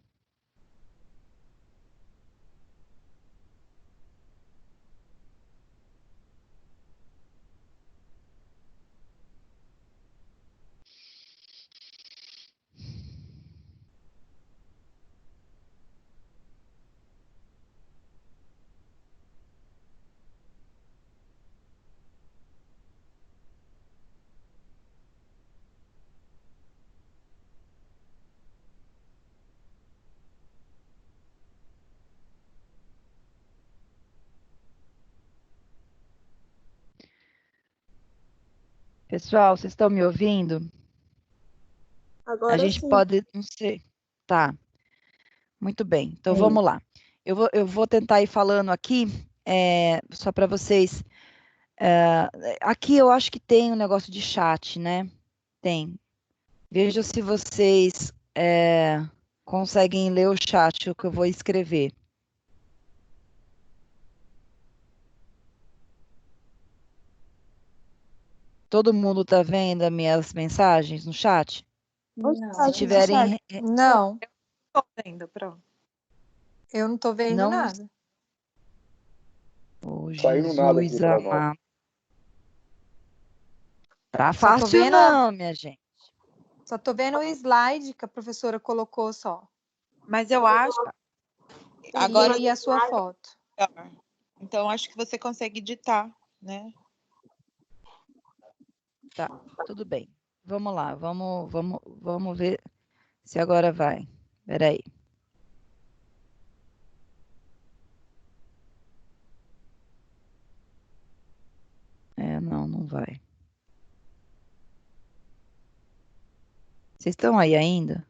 Pessoal, vocês estão me ouvindo? Agora A gente sim. pode, não sei. Tá. Muito bem. Então, Sim. vamos lá. Eu vou tentar ir falando aqui, só para vocês. Aqui eu acho que tem um negócio de chat, né? Tem. Veja se vocês conseguem ler o chat, o que eu vou escrever. Todo mundo está vendo as minhas mensagens no chat? Não, Se tiverem... não. Tô vendo, pronto. Eu não tô vendo Não. nada. Oh, Saindo nada aqui Jesus pra nós. amado. Tá Só tô fácil vendo não, minha gente. Só tô vendo o slide que a professora colocou só. Mas eu acho. Agora E a sua foto. Então, acho que você consegue editar, né? Tá, tudo bem. Vamos lá, vamos ver se agora vai. Espera aí. Não vai. Vocês estão aí ainda?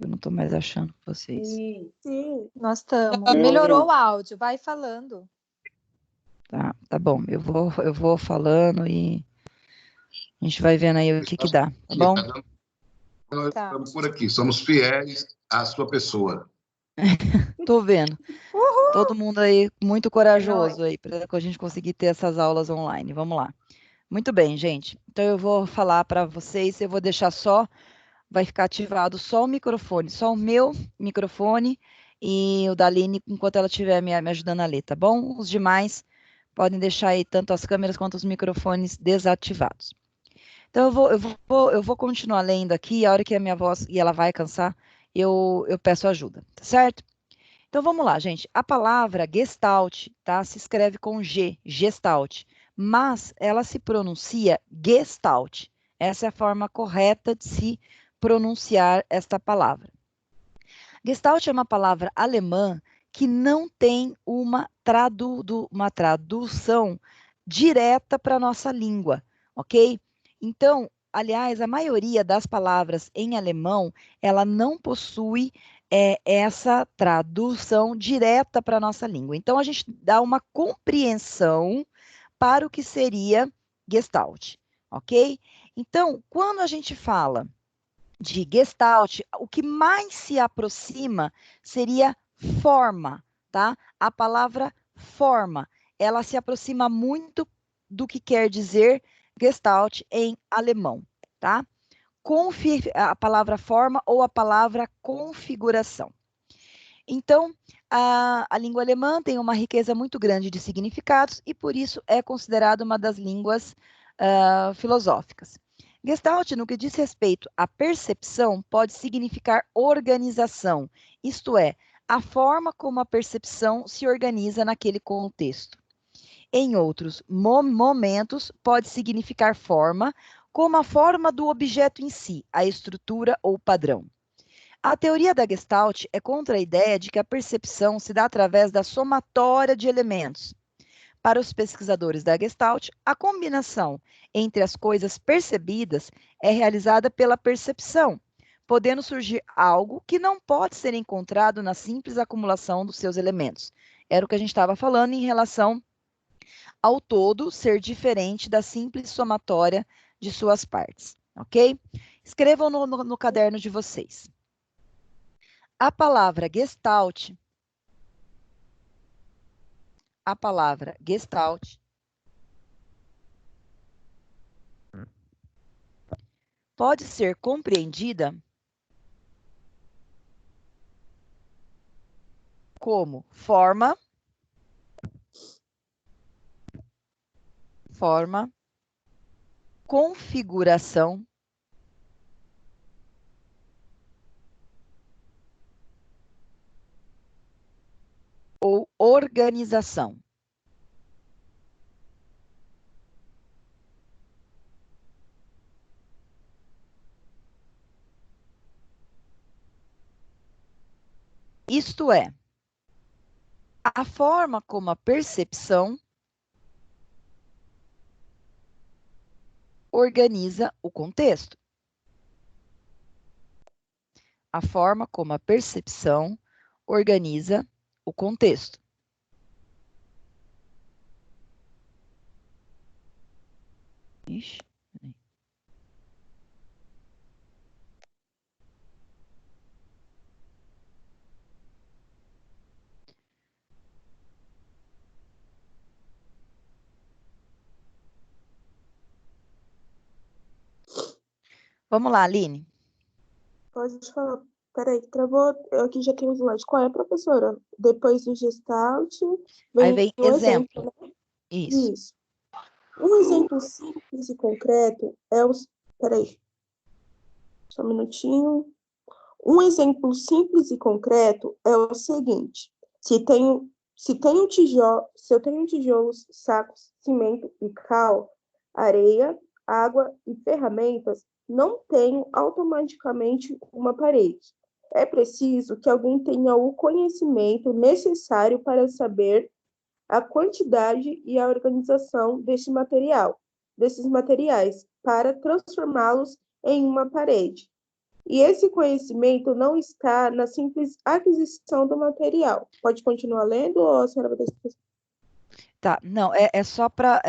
Eu não estou mais achando vocês. Sim, nós estamos. Melhorou o áudio, vai falando. Tá bom. Eu vou falando e a gente vai vendo aí o que dá, tá bom? Nós estamos por aqui, somos fiéis à sua pessoa. Tô vendo. Todo mundo aí muito corajoso aí para a gente conseguir ter essas aulas online. Vamos lá. Muito bem, gente. Então eu vou falar para vocês, eu vou deixar vai ficar ativado só o microfone, só o meu microfone e o da Aline enquanto ela estiver me ajudando a ler, tá bom? Os demais podem deixar aí tanto as câmeras quanto os microfones desativados. Então eu vou continuar lendo aqui, a hora que a minha voz e ela vai cansar, eu peço ajuda, tá certo? Então vamos lá, gente. A palavra Gestalt, tá? Se escreve com G, Gestalt, mas ela se pronuncia Gestalt. Essa é a forma correta de se pronunciar esta palavra. Gestalt é uma palavra alemã que não tem uma tradução direta para a nossa língua, ok? Então, aliás, a maioria das palavras em alemão, ela não possui essa tradução direta para a nossa língua. Então, a gente dá uma compreensão para o que seria Gestalt, ok? Então, quando a gente fala de Gestalt, o que mais se aproxima seria forma, tá? A palavra forma, ela se aproxima muito do que quer dizer Gestalt em alemão, tá? A palavra forma ou a palavra configuração. Então, a língua alemã tem uma riqueza muito grande de significados e, por isso, é considerada uma das línguas filosóficas. Gestalt, no que diz respeito à percepção, pode significar organização, isto é, a forma como a percepção se organiza naquele contexto. Em outros momentos, pode significar forma, como a forma do objeto em si, a estrutura ou padrão. A teoria da Gestalt é contra a ideia de que a percepção se dá através da somatória de elementos. Para os pesquisadores da Gestalt, a combinação entre as coisas percebidas é realizada pela percepção, podendo surgir algo que não pode ser encontrado na simples acumulação dos seus elementos. Era o que a gente estava falando em relação ao todo ser diferente da simples somatória de suas partes, ok? Escrevam no caderno de vocês. A palavra Gestalt pode ser compreendida como forma, configuração, ou organização. Isto é, a forma como a percepção organiza o contexto. A forma como a percepção organiza o contexto. Ixi, peraí. Vamos lá, Aline. Pode falar. Peraí, travou. Eu aqui já tenho o slide. Qual é, professora? Depois do Gestalt, Aí vem o exemplo. né? Isso. Um exemplo simples e concreto é os... Peraí. Só um minutinho. Um exemplo simples e concreto é o seguinte. Se eu tenho tijolos, sacos, cimento e cal, areia, água e ferramentas, não tenho automaticamente uma parede. É preciso que alguém tenha o conhecimento necessário para saber a quantidade e a organização desses materiais, para transformá-los em uma parede. E esse conhecimento não está na simples aquisição do material. Pode continuar lendo ou a senhora vai ter... Tá, não, é só para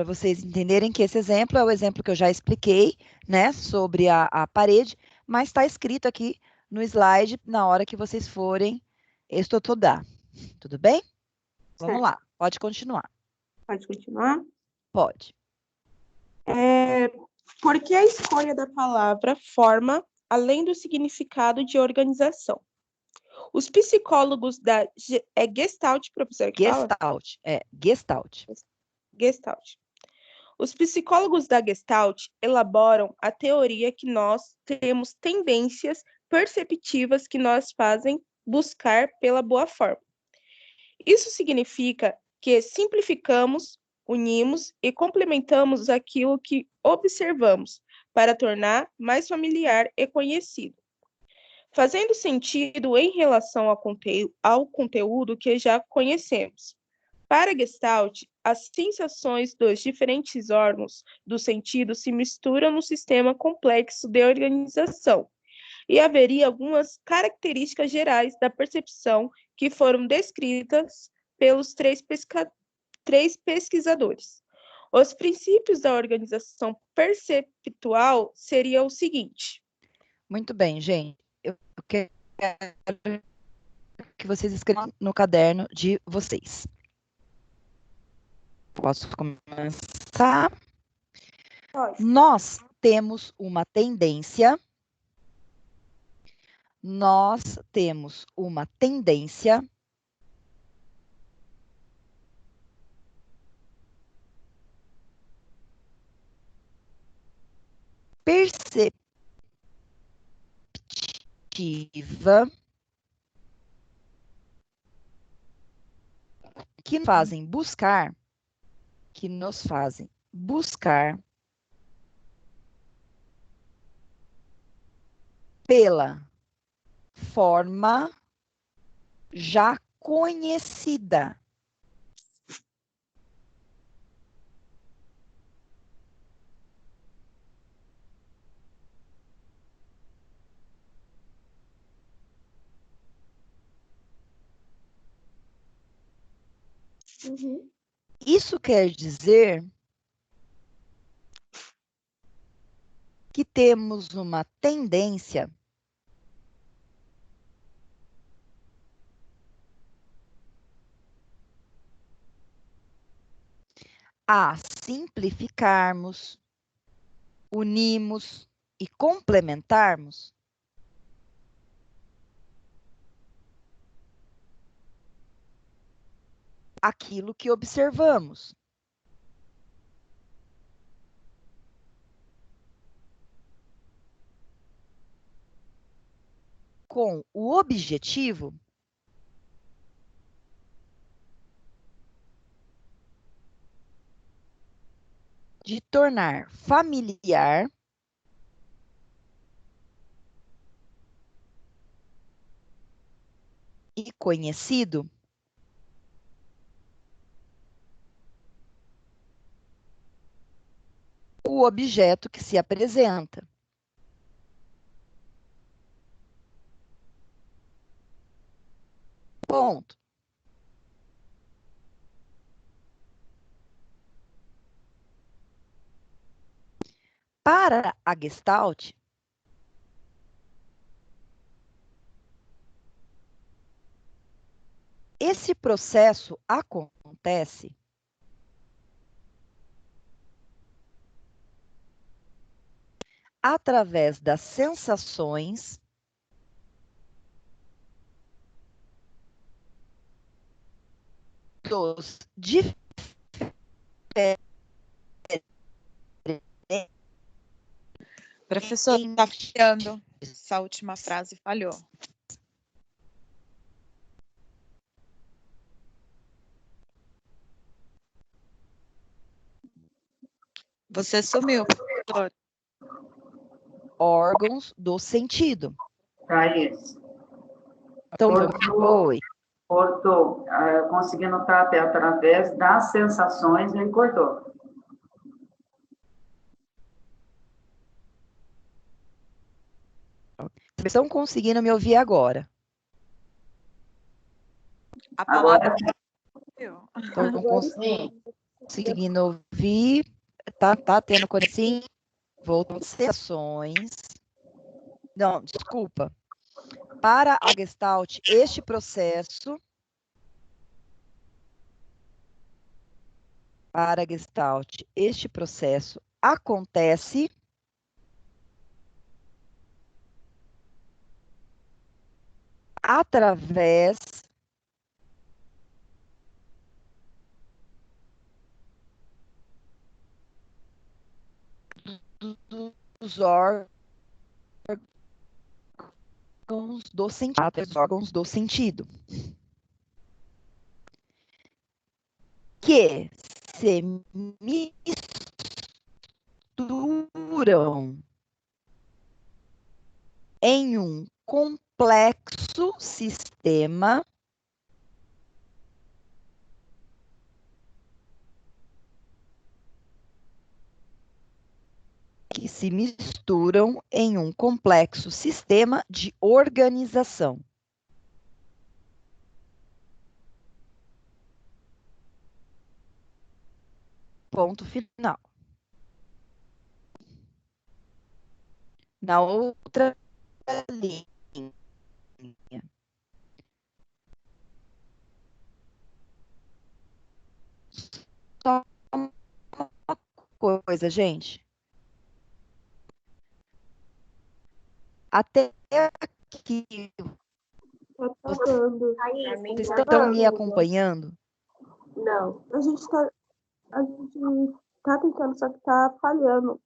vocês entenderem que esse exemplo é o exemplo que eu já expliquei, né, sobre a parede, mas está escrito aqui no slide na hora que vocês forem estudar. Tudo bem? Vamos lá, pode continuar. Pode continuar? Pode. Por que a escolha da palavra forma, além do significado de organização? Os psicólogos da... É Gestalt, professora, que fala? Gestalt. Gestalt. Os psicólogos da Gestalt elaboram a teoria que nós temos tendências perceptivas que nos fazem buscar pela boa forma. Isso significa que simplificamos, unimos e complementamos aquilo que observamos para tornar mais familiar e conhecido, fazendo sentido em relação ao conteúdo que já conhecemos. Para Gestalt, as sensações dos diferentes órgãos do sentido se misturam no sistema complexo de organização e haveria algumas características gerais da percepção que foram descritas pelos três pesquisadores. Os princípios da organização perceptual seriam o seguinte. Muito bem, gente. Eu quero que vocês escrevam no caderno de vocês. Posso começar? Pode. Nós temos uma tendência. Nós temos uma tendência perceptiva que nos fazem buscar pela forma já conhecida. Uhum. Isso quer dizer que temos uma tendência a simplificarmos, unirmos e complementarmos aquilo que observamos. Com o objetivo de tornar familiar e conhecido o objeto que se apresenta. Ponto. Para a Gestalt, esse processo acontece através das sensações dos diferentes Professor, está falhando. Essa última frase falhou. Você sumiu, professor. órgãos do sentido. Thaís, Então, oi. cortou. Consegui notar até através das sensações, ele cortou. Estão conseguindo me ouvir agora? A palavra. Estão conseguindo ouvir? Tá tendo conexão? Voltam sessões. Não, desculpa. Para a Gestalt, este processo acontece através dos órgãos do sentido, que se misturam em um complexo sistema que se misturam em um complexo sistema de organização. Ponto final. Na outra linha. Só uma coisa, gente. Até aqui, Tá travando. vocês estão me acompanhando? Não. A gente tá tentando, só que tá falhando.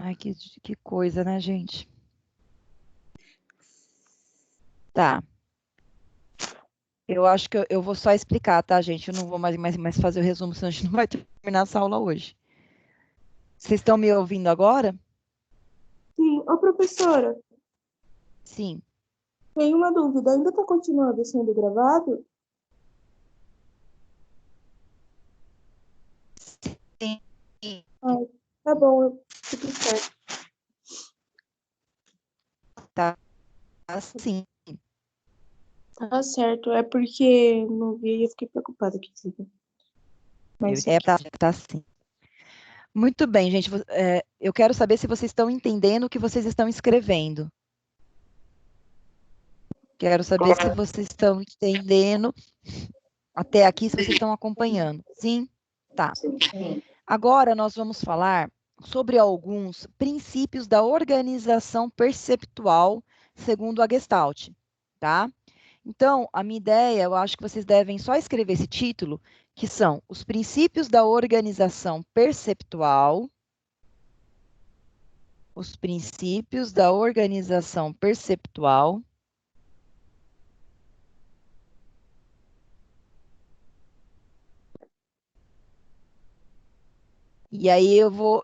Ai, que coisa, né, gente? Tá. Eu acho que eu vou só explicar, tá, gente? Eu não vou mais fazer o resumo, senão a gente não vai terminar essa aula hoje. Vocês estão me ouvindo agora? Sim. Ô, professora, Sim. tem uma dúvida. Ainda tá continuando sendo gravado? Sim. Ah, tá bom, tudo certo. Tá. Sim. Tá certo. É porque não vi e eu fiquei preocupada aqui. Mas Tá sim. Muito bem, gente. Eu quero saber se vocês estão entendendo o que vocês estão escrevendo. Quero saber se vocês estão entendendo até aqui, se vocês estão acompanhando. Sim? Tá. Sim. Agora nós vamos falar sobre alguns princípios da organização perceptual segundo a Gestalt, tá? Então, a minha ideia, eu acho que vocês devem só escrever esse título, que são os princípios da organização perceptual. Os princípios da organização perceptual. E aí eu vou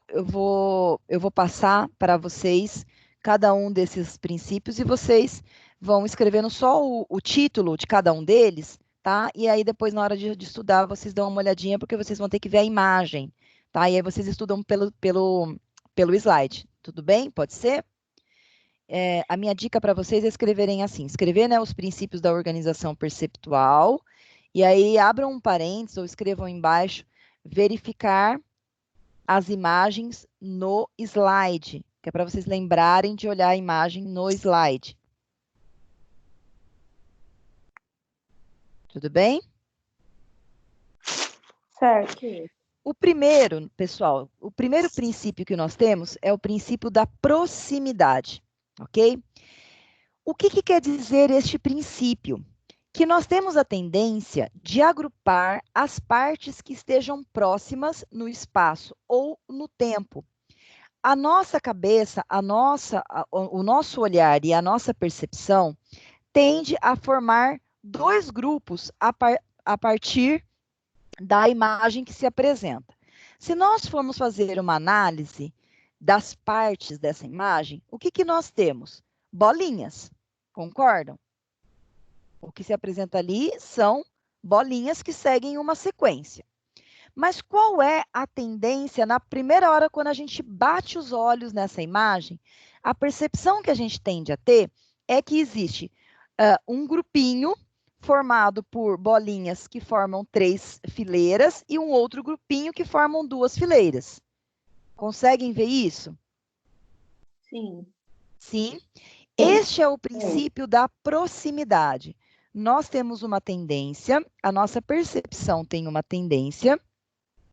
passar para vocês cada um desses princípios e vocês vão escrevendo só o título de cada um deles, tá? E aí depois, na hora de estudar, vocês dão uma olhadinha, porque vocês vão ter que ver a imagem, tá? E aí vocês estudam pelo slide, tudo bem? Pode ser? A minha dica para vocês é escreverem assim, escrever, né, os princípios da organização perceptual, e aí abram um parênteses ou escrevam embaixo, verificar as imagens no slide, que é para vocês lembrarem de olhar a imagem no slide. Tudo bem? certo. O primeiro, pessoal, o primeiro princípio que nós temos é o princípio da proximidade, ok? O que quer dizer este princípio? Que nós temos a tendência de agrupar as partes que estejam próximas no espaço ou no tempo. A nossa cabeça, o nosso olhar e a nossa percepção tende a formar dois grupos a partir da imagem que se apresenta. Se nós formos fazer uma análise das partes dessa imagem, o que nós temos? Bolinhas, concordam? O que se apresenta ali são bolinhas que seguem uma sequência. Mas qual é a tendência na primeira hora, quando a gente bate os olhos nessa imagem? A percepção que a gente tende a ter é que existe um grupinho formado por bolinhas que formam 3 fileiras e um outro grupinho que formam 2 fileiras. Conseguem ver isso? Sim. Sim. Este é o princípio da proximidade. Nós temos uma tendência, a nossa percepção tem uma tendência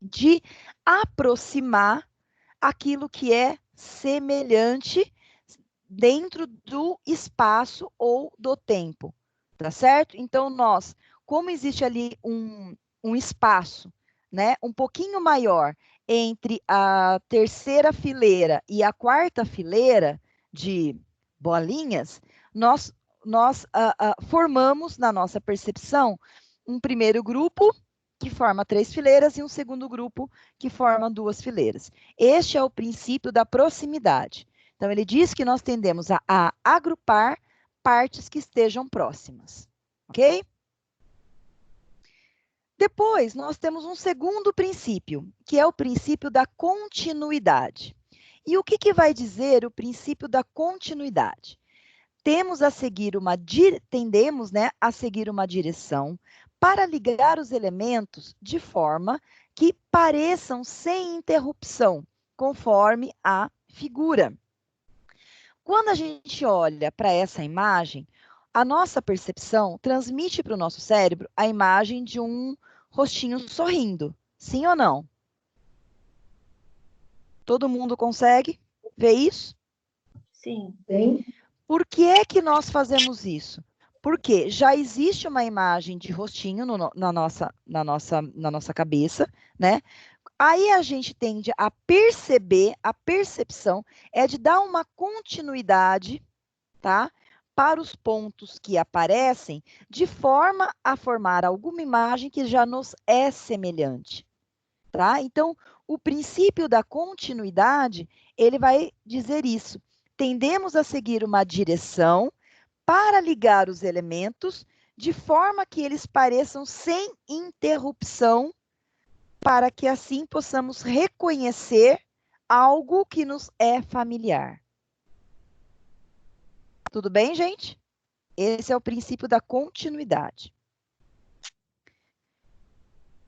de aproximar aquilo que é semelhante dentro do espaço ou do tempo, tá certo? Então, como existe ali um espaço, né, um pouquinho maior entre a terceira fileira e a quarta fileira de bolinhas, nós formamos na nossa percepção um primeiro grupo que forma 3 fileiras e um segundo grupo que forma 2 fileiras. Este é o princípio da proximidade. Então, ele diz que nós tendemos a agrupar partes que estejam próximas, ok? Depois, nós temos um segundo princípio, que é o princípio da continuidade. E o que vai dizer o princípio da continuidade? Tendemos, né, a seguir uma direção para ligar os elementos de forma que pareçam sem interrupção, conforme a figura. Quando a gente olha para essa imagem, a nossa percepção transmite para o nosso cérebro a imagem de um rostinho sorrindo. Sim ou não? Todo mundo consegue ver isso? Sim. Sim. Por que é que nós fazemos isso? Porque já existe uma imagem de rostinho na nossa cabeça, né? Aí a gente tende a perceber, a percepção é de dar uma continuidade, tá? Para os pontos que aparecem, de forma a formar alguma imagem que já nos é semelhante, tá? Então, o princípio da continuidade, ele vai dizer isso. Tendemos a seguir uma direção para ligar os elementos de forma que eles pareçam sem interrupção, para que assim possamos reconhecer algo que nos é familiar. Tudo bem, gente? Esse é o princípio da continuidade.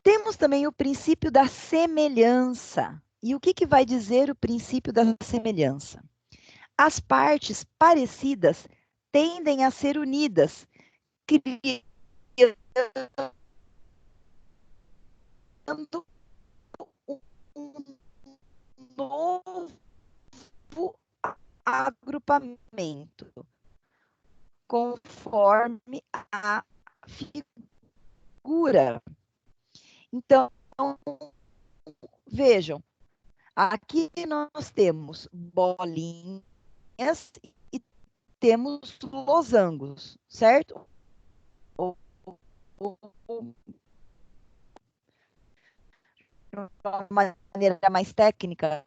Temos também o princípio da semelhança. E o que vai dizer o princípio da semelhança? As partes parecidas tendem a ser unidas, criando um novo agrupamento, conforme a figura. Então, vejam, aqui nós temos bolinhas e temos losangos, certo? De uma maneira mais técnica,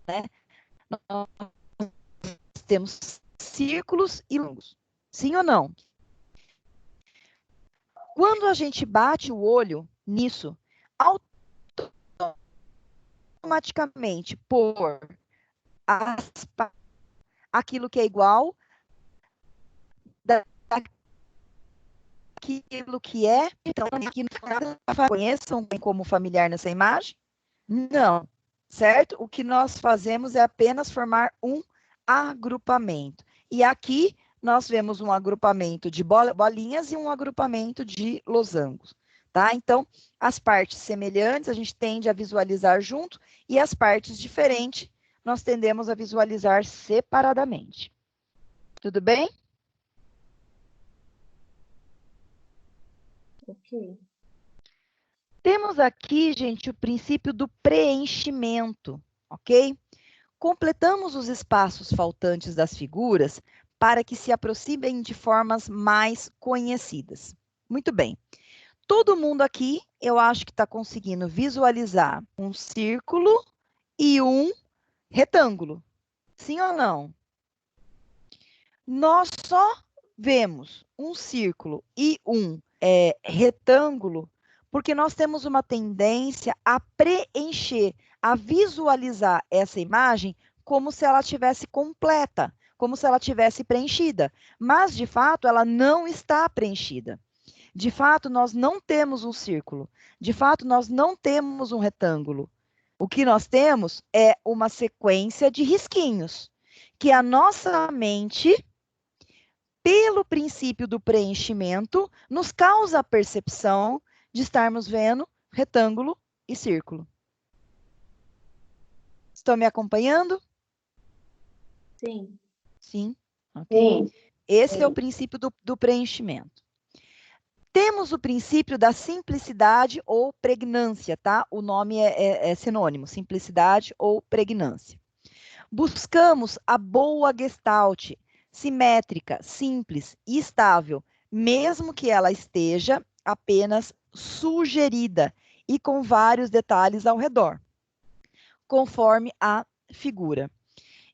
né? Nós temos círculos e longos. Sim ou não? Quando a gente bate o olho nisso, automaticamente por aquilo que é igual daquilo que é. Então, aqui nada conheçam como familiar nessa imagem? Não, certo? O que nós fazemos é apenas formar um agrupamento. E aqui nós vemos um agrupamento de bolinhas e um agrupamento de losangos, tá? Então, as partes semelhantes a gente tende a visualizar junto e as partes diferentes nós tendemos a visualizar separadamente. Tudo bem? Ok. Temos aqui, gente, o princípio do preenchimento, ok? Completamos os espaços faltantes das figuras para que se aproximem de formas mais conhecidas. Muito bem. Todo mundo aqui, eu acho que está conseguindo visualizar um círculo e um retângulo. Sim ou não? Nós só vemos um círculo e um retângulo porque nós temos uma tendência a preencher, a visualizar essa imagem como se ela tivesse completa, como se ela tivesse preenchida. Mas, de fato, ela não está preenchida. De fato, nós não temos um círculo. De fato, nós não temos um retângulo. O que nós temos é uma sequência de risquinhos, que a nossa mente, pelo princípio do preenchimento, nos causa a percepção de estarmos vendo retângulo e círculo. Estão me acompanhando? Sim. Sim. Okay. Sim. Esse é o princípio do preenchimento. Temos o princípio da simplicidade ou pregnância, tá? O nome é sinônimo, simplicidade ou pregnância. Buscamos a boa gestalt, simétrica, simples e estável, mesmo que ela esteja apenas sugerida e com vários detalhes ao redor, conforme a figura.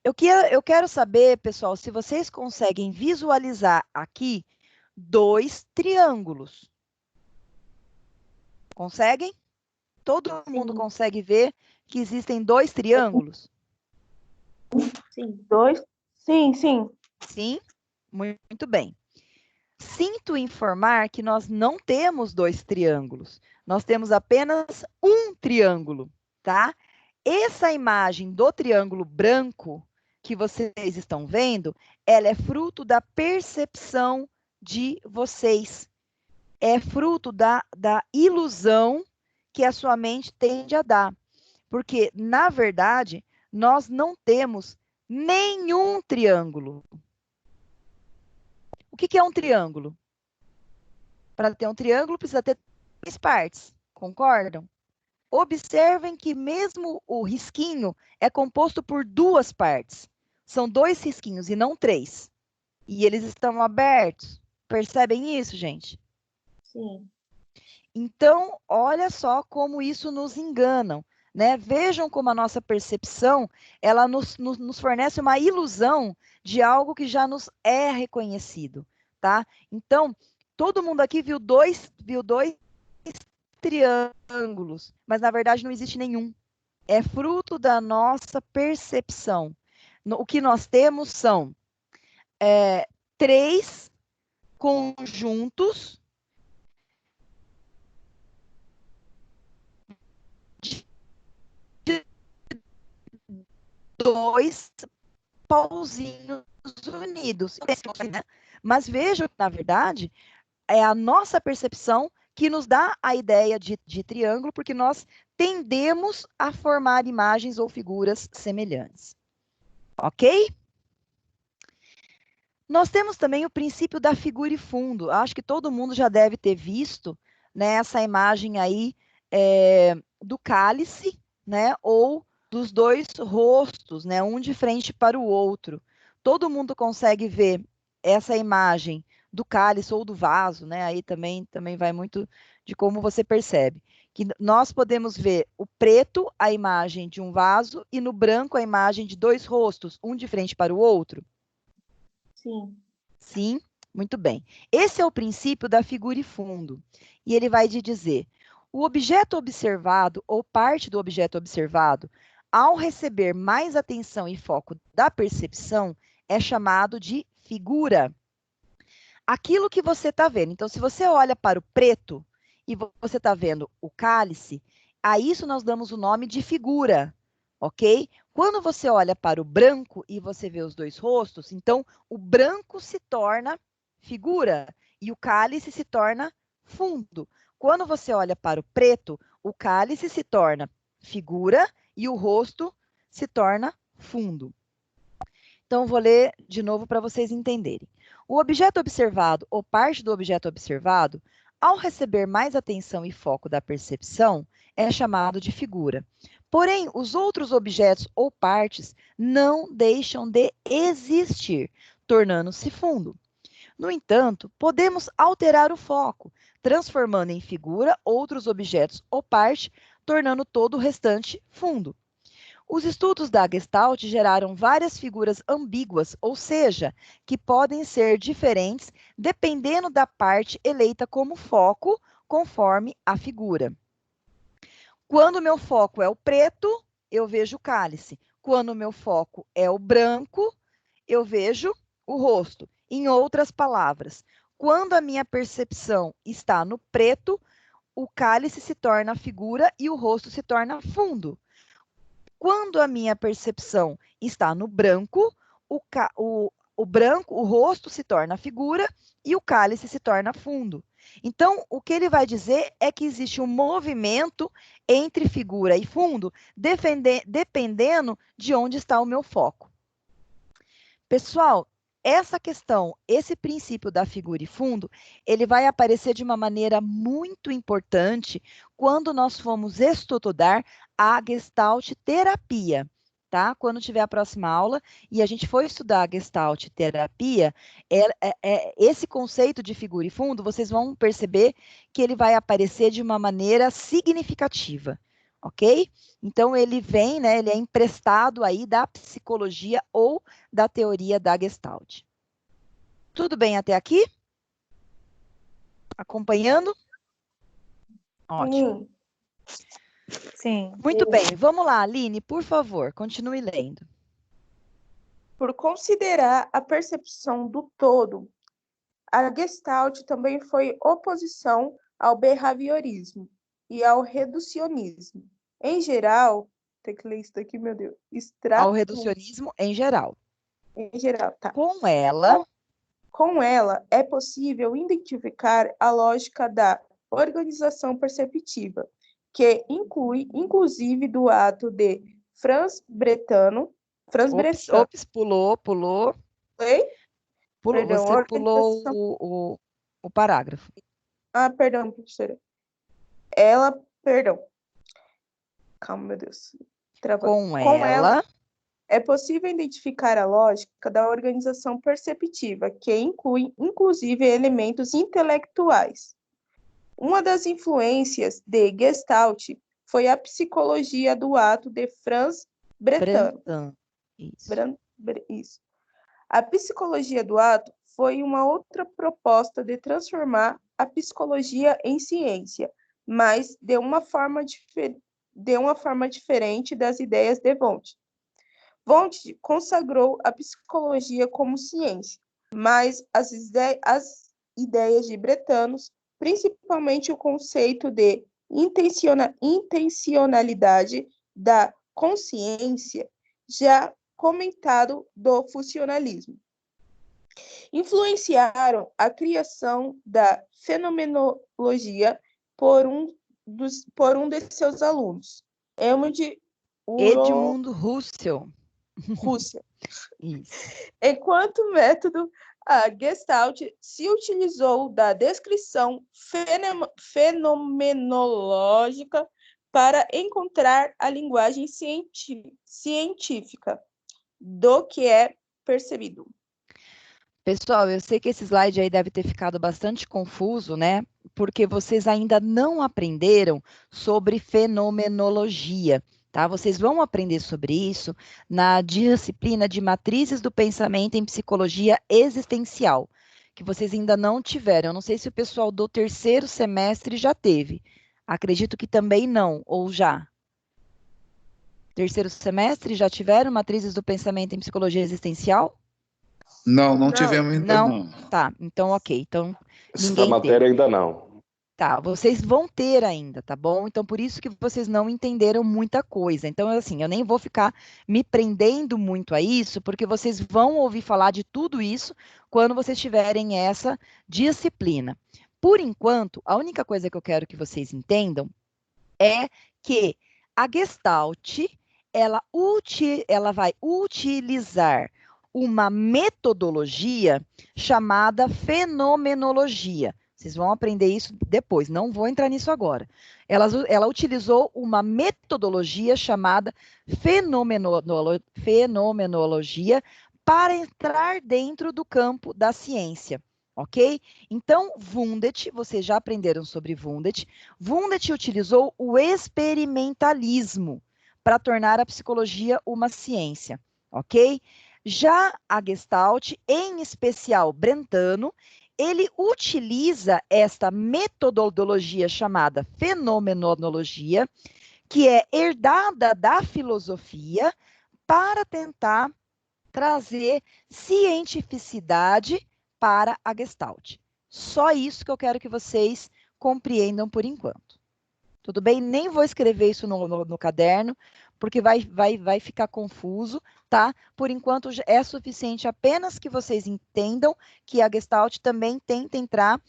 Eu quero saber, pessoal, se vocês conseguem visualizar aqui 2 triângulos. Conseguem? Todo mundo consegue ver que existem 2 triângulos? Sim. 2? Sim, sim. Sim? Muito bem. Sinto informar que nós não temos 2 triângulos. Nós temos apenas um triângulo, tá? Essa imagem do triângulo branco que vocês estão vendo, ela é fruto da percepção de vocês. É fruto da ilusão que a sua mente tende a dar. Porque, na verdade, nós não temos nenhum triângulo. O que é um triângulo? Para ter um triângulo, precisa ter 3 partes, concordam? Observem que mesmo o risquinho é composto por 2 partes. São 2 risquinhos e não 3. E eles estão abertos. Percebem isso, gente? Sim. Então, olha só como isso nos engana, né? Vejam como a nossa percepção, ela nos fornece uma ilusão de algo que já nos é reconhecido, tá? Então, todo mundo aqui viu dois triângulos, mas na verdade não existe nenhum. É fruto da nossa percepção. O que nós temos são 3 conjuntos de 2 pauzinhos unidos. Mas vejam que, na verdade, é a nossa percepção que nos dá a ideia de triângulo, porque nós tendemos a formar imagens ou figuras semelhantes. Ok? Nós temos também o princípio da figura e fundo. Acho que todo mundo já deve ter visto, né, essa imagem aí do cálice, né, ou dos 2 rostos, né, um de frente para o outro. Todo mundo consegue ver essa imagem do cálice ou do vaso, né? Aí também vai muito de como você percebe. Que nós podemos ver o preto, a imagem de um vaso, e no branco a imagem de 2 rostos, um de frente para o outro. Sim. Sim, muito bem. Esse é o princípio da figura e fundo. E ele vai te dizer: o objeto observado ou parte do objeto observado, ao receber mais atenção e foco da percepção, é chamado de figura. Aquilo que você está vendo. Então, se você olha para o preto e você está vendo o cálice, a isso nós damos o nome de figura, ok? Quando você olha para o branco e você vê os 2 rostos, então o branco se torna figura e o cálice se torna fundo. Quando você olha para o preto, o cálice se torna figura e o rosto se torna fundo. Então, vou ler de novo para vocês entenderem. O objeto observado ou parte do objeto observado, ao receber mais atenção e foco da percepção, é chamado de figura. Porém, os outros objetos ou partes não deixam de existir, tornando-se fundo. No entanto, podemos alterar o foco, transformando em figura outros objetos ou parte, tornando todo o restante fundo. Os estudos da Gestalt geraram várias figuras ambíguas, ou seja, que podem ser diferentes dependendo da parte eleita como foco, conforme a figura. Quando o meu foco é o preto, eu vejo o cálice. Quando o meu foco é o branco, eu vejo o rosto. Em outras palavras, quando a minha percepção está no preto, o cálice se torna figura e o rosto se torna fundo. Quando a minha percepção está no branco, o rosto se torna figura e o cálice se torna fundo. Então, o que ele vai dizer é que existe um movimento entre figura e fundo, dependendo de onde está o meu foco. Pessoal, essa questão, esse princípio da figura e fundo, ele vai aparecer de uma maneira muito importante quando nós formos estudar a Gestalt terapia, tá? Quando tiver a próxima aula e a gente for estudar a Gestalt terapia, esse conceito de figura e fundo, vocês vão perceber que ele vai aparecer de uma maneira significativa, ok? Então, ele vem, né, ele é emprestado aí da psicologia ou da teoria da Gestalt. Tudo bem até aqui? Acompanhando? Ótimo. Sim. Muito bem, vamos lá, Aline, por favor, continue lendo. Por considerar a percepção do todo, a Gestalt também foi oposição ao behaviorismo e ao reducionismo. Em geral, tem que ler isso daqui, meu Deus. Ao reducionismo em geral. Em geral, tá. Com ela, é possível identificar a lógica da organização perceptiva, que inclui, inclusive, do ato de Franz Brentano. Ops, pulou. Oi? Perdão, você pulou o parágrafo. Ah, perdão, professora. Perdão. Calma, meu Deus. Com ela, é possível identificar a lógica da organização perceptiva, que inclui, inclusive, elementos intelectuais. Uma das influências de Gestalt foi a psicologia do ato de Franz Brentano. Isso. A psicologia do ato foi uma outra proposta de transformar a psicologia em ciência, mas de uma forma diferente das ideias de Wundt. Wundt consagrou a psicologia como ciência, mas as ideias de Brentanos, principalmente o conceito de intencionalidade da consciência, já comentado do funcionalismo, influenciaram a criação da fenomenologia por um de seus alunos, Edmundo Husserl. Isso. Enquanto método, a Gestalt se utilizou da descrição fenomenológica para encontrar a linguagem científica do que é percebido. Pessoal, eu sei que esse slide aí deve ter ficado bastante confuso, né? Porque vocês ainda não aprenderam sobre fenomenologia, tá? Vocês vão aprender sobre isso na disciplina de matrizes do pensamento em psicologia existencial, que vocês ainda não tiveram. Eu não sei se o pessoal do terceiro semestre já teve. Acredito que também não, ou já? Terceiro semestre já tiveram matrizes do pensamento em psicologia existencial? Não tivemos ainda não. Tá, então ok. Então, Essa matéria ainda não. Tá, vocês vão ter ainda, tá bom? Então, por isso que vocês não entenderam muita coisa. Então, assim, eu nem vou ficar me prendendo muito a isso, porque vocês vão ouvir falar de tudo isso quando vocês tiverem essa disciplina. Por enquanto, a única coisa que eu quero que vocês entendam é que a Gestalt, ela vai utilizar uma metodologia chamada fenomenologia. Vocês vão aprender isso depois, não vou entrar nisso agora. Ela utilizou uma metodologia chamada fenomenologia para entrar dentro do campo da ciência, ok? Então, Wundt, vocês já aprenderam sobre Wundt. Wundt utilizou o experimentalismo para tornar a psicologia uma ciência, ok? Já a Gestalt, em especial Brentano, ele utiliza esta metodologia chamada fenomenologia, que é herdada da filosofia, para tentar trazer cientificidade para a Gestalt. Só isso que eu quero que vocês compreendam por enquanto. Tudo bem? Nem vou escrever isso no caderno, porque vai ficar confuso, tá? Por enquanto é suficiente apenas que vocês entendam que a Gestalt também tenta entrar,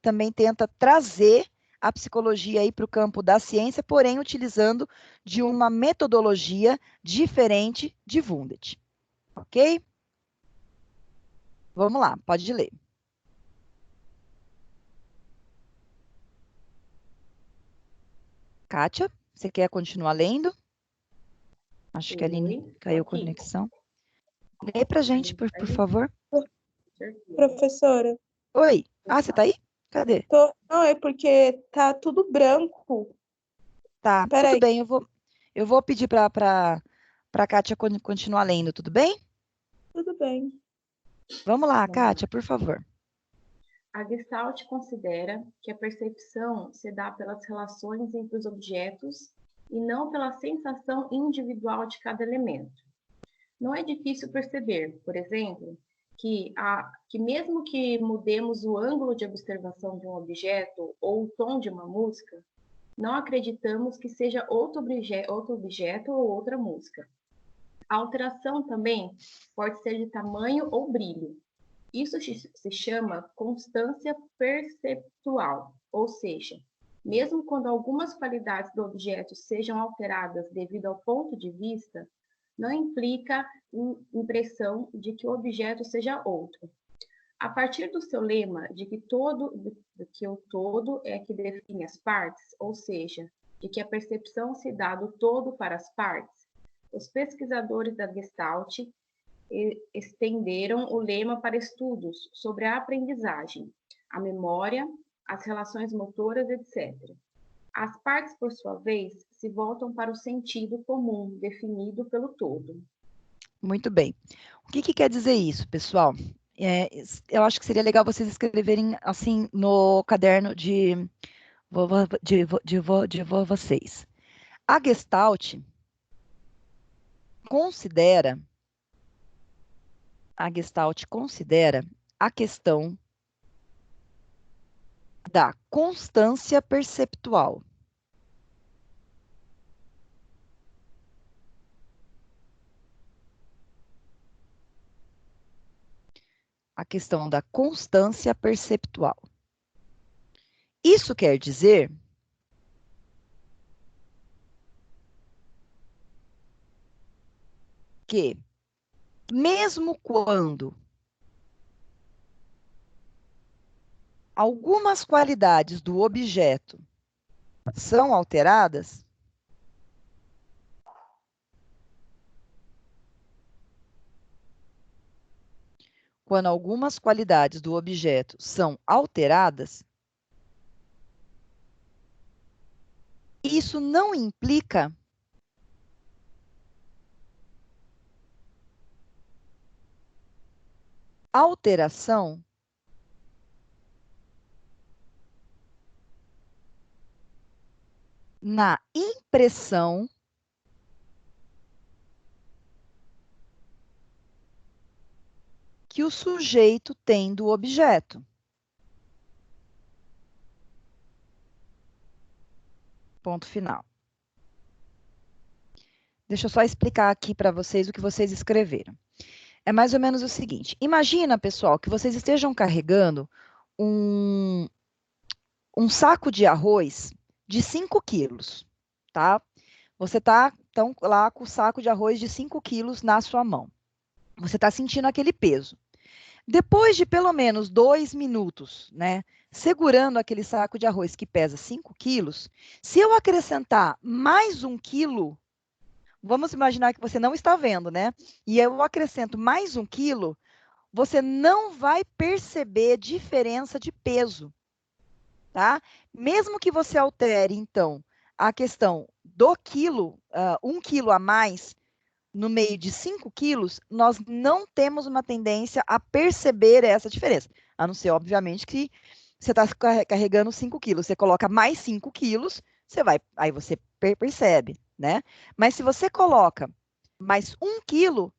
também tenta trazer a psicologia aí para o campo da ciência, porém utilizando de uma metodologia diferente de Wundt. Ok? Vamos lá, pode ler. Kátia, você quer continuar lendo? Acho que a Aline caiu a conexão. Lê pra gente, por favor. Professora. Oi. Ah, você tá aí? Cadê? Não, é porque tá tudo branco. Tá, tudo bem. Eu vou pedir para Kátia continuar lendo, tudo bem? Tudo bem. Vamos lá, Kátia, por favor. A Gestalt considera que a percepção se dá pelas relações entre os objetos e não pela sensação individual de cada elemento. Não é difícil perceber, por exemplo, que mesmo que mudemos o ângulo de observação de um objeto ou o tom de uma música, não acreditamos que seja outro objeto ou outra música. A alteração também pode ser de tamanho ou brilho. Isso se chama constância perceptual, ou seja, mesmo quando algumas qualidades do objeto sejam alteradas devido ao ponto de vista, não implica impressão de que o objeto seja outro. A partir do seu lema de que o todo é que define as partes, ou seja, de que a percepção se dá do todo para as partes, os pesquisadores da Gestalt estenderam o lema para estudos sobre a aprendizagem, a memória, as relações motoras, etc. As partes, por sua vez, se voltam para o sentido comum, definido pelo todo. Muito bem. O que quer dizer isso, pessoal? Eu acho que seria legal vocês escreverem assim no caderno de vocês. A Gestalt considera a questão da constância perceptual. A questão da constância perceptual. Isso quer dizer que, mesmo quando algumas qualidades do objeto são alteradas, quando algumas qualidades do objeto são alteradas, isso não implica alteração na impressão que o sujeito tem do objeto. Ponto final. Deixa eu só explicar aqui para vocês o que vocês escreveram. É mais ou menos o seguinte. Imagina, pessoal, que vocês estejam carregando um saco de arroz de 5 quilos, tá? Você está, então, lá com o saco de arroz de 5 quilos na sua mão. Você está sentindo aquele peso. Depois de pelo menos 2 minutos, né, segurando aquele saco de arroz que pesa 5 quilos, se eu acrescentar mais 1 quilo, vamos imaginar que você não está vendo, né? E eu acrescento mais 1 quilo, você não vai perceber diferença de peso, tá? Mesmo que você altere, então, a questão do quilo, 1 quilo a mais, no meio de 5 quilos, nós não temos uma tendência a perceber essa diferença. A não ser, obviamente, que você está carregando 5 quilos. Você coloca mais 5 quilos, aí você percebe, né? Mas se você coloca mais 1 quilo,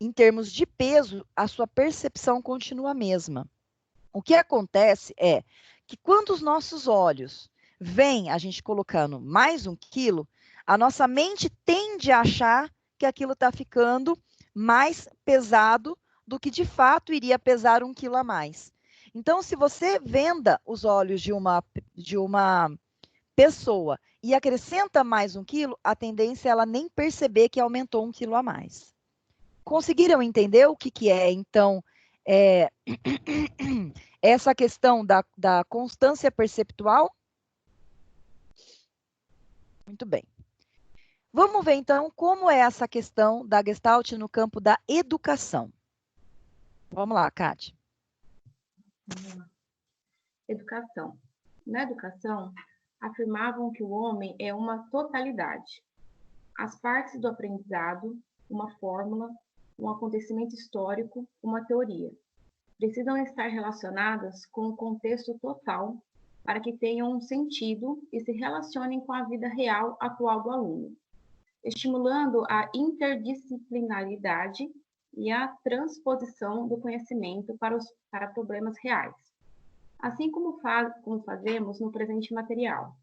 em termos de peso, a sua percepção continua a mesma. O que acontece é que quando os nossos olhos veem a gente colocando mais 1 quilo, a nossa mente tende a achar que aquilo está ficando mais pesado do que de fato iria pesar 1 quilo a mais. Então, se você venda os olhos de uma pessoa e acrescenta mais 1 quilo, a tendência é ela nem perceber que aumentou 1 quilo a mais. Conseguiram entender o que é, então, essa questão da constância perceptual? Muito bem. Vamos ver, então, como é essa questão da Gestalt no campo da educação. Vamos lá, Kátia. Educação. Na educação, afirmavam que o homem é uma totalidade. As partes do aprendizado, uma fórmula, um acontecimento histórico, uma teoria. precisam estar relacionadas com o contexto total para que tenham um sentido e se relacionem com a vida real atual do aluno, estimulando a interdisciplinaridade e a transposição do conhecimento para problemas reais, assim como fazemos no presente material.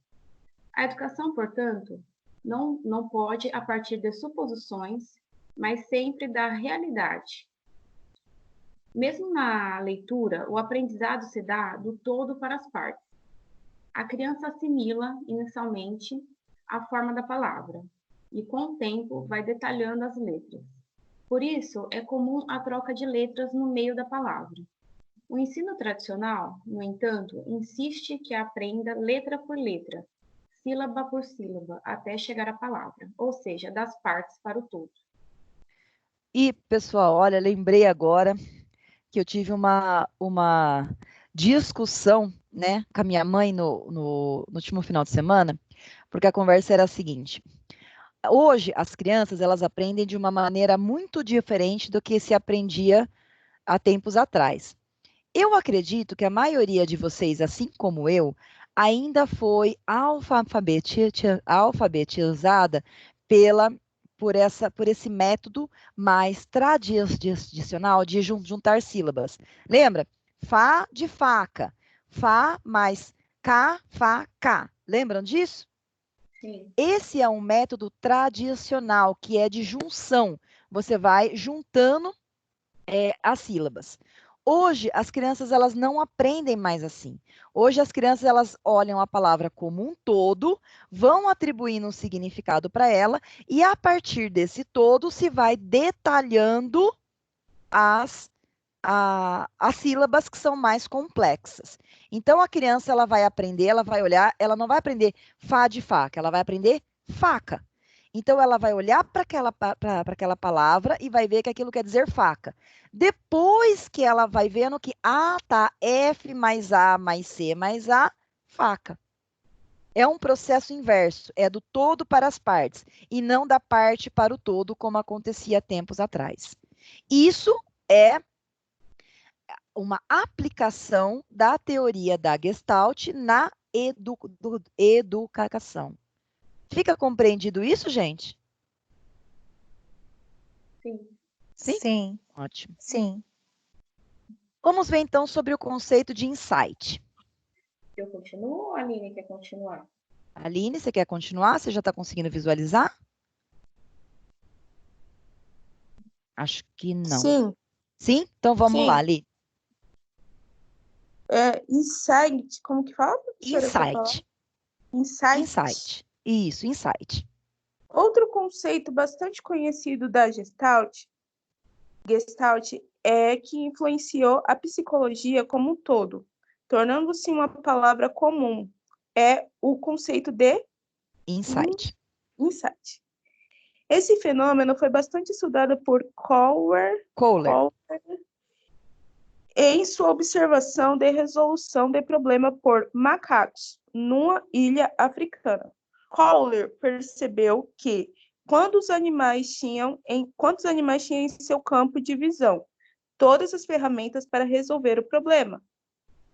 A educação, portanto, não pode a partir de suposições, mas sempre da realidade. Mesmo na leitura, o aprendizado se dá do todo para as partes. A criança assimila inicialmente a forma da palavra e, com o tempo, vai detalhando as letras. Por isso, é comum a troca de letras no meio da palavra. O ensino tradicional, no entanto, insiste que aprenda letra por letra, sílaba por sílaba, até chegar à palavra, ou seja, das partes para o todo. E, pessoal, olha, lembrei agora que eu tive uma discussão, né, com a minha mãe no último final de semana, porque a conversa era a seguinte: hoje as crianças elas aprendem de uma maneira muito diferente do que se aprendia há tempos atrás. Eu acredito que a maioria de vocês, assim como eu, ainda foi alfabetizada por esse método mais tradicional de juntar sílabas. Lembra? Fá de faca. Fá mais cá, fá, cá. Lembram disso? Sim. Esse é um método tradicional, que é de junção. Você vai juntando as sílabas. Hoje, as crianças elas não aprendem mais assim. Hoje, as crianças elas olham a palavra como um todo, vão atribuindo um significado para ela, e a partir desse todo se vai detalhando as sílabas que são mais complexas. Então, a criança ela vai aprender, ela vai olhar, ela não vai aprender fá de faca, ela vai aprender faca. Então, ela vai olhar para aquela palavra e vai ver que aquilo quer dizer faca. Depois que ela vai vendo que, tá, F mais A mais C mais A, faca. É um processo inverso, é do todo para as partes, e não da parte para o todo, como acontecia tempos atrás. Isso é uma aplicação da teoria da Gestalt na educação. Fica compreendido isso, gente? Sim. Sim? Sim. Ótimo. Sim. Vamos ver, então, sobre o conceito de insight. Eu continuo ou a Aline quer continuar? Aline, você quer continuar? Você já está conseguindo visualizar? Acho que não. Sim. Sim? Então, vamos Sim. lá, Ali. Insight, como que fala? Insight. Insight. Insight. Isso, insight. Outro conceito bastante conhecido da Gestalt é que influenciou a psicologia como um todo, tornando-se uma palavra comum. É o conceito de Insight. insight. Esse fenômeno foi bastante estudado por Kohler em sua observação de resolução de problema por macacos numa ilha africana. Kohler percebeu que quantos animais tinham em seu campo de visão, todas as ferramentas para resolver o problema.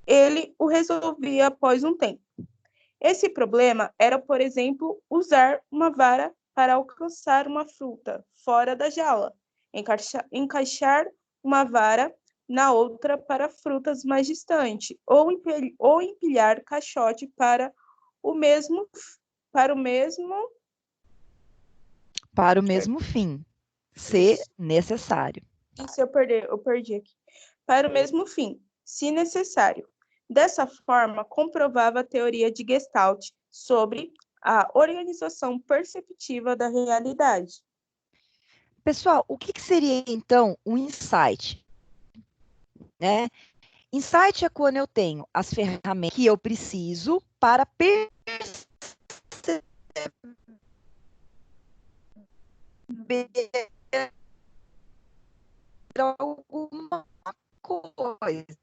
Ele o resolvia após um tempo. Esse problema era, por exemplo, usar uma vara para alcançar uma fruta fora da jaula, encaixar uma vara na outra para frutas mais distantes, ou empilhar caixote para o mesmo fim, se necessário. Isso eu perdi aqui. Para o mesmo fim, se necessário. Dessa forma, comprovava a teoria de Gestalt sobre a organização perceptiva da realidade. Pessoal, o que seria, então, um insight? Né? Insight é quando eu tenho as ferramentas que eu preciso para perceber alguma coisa.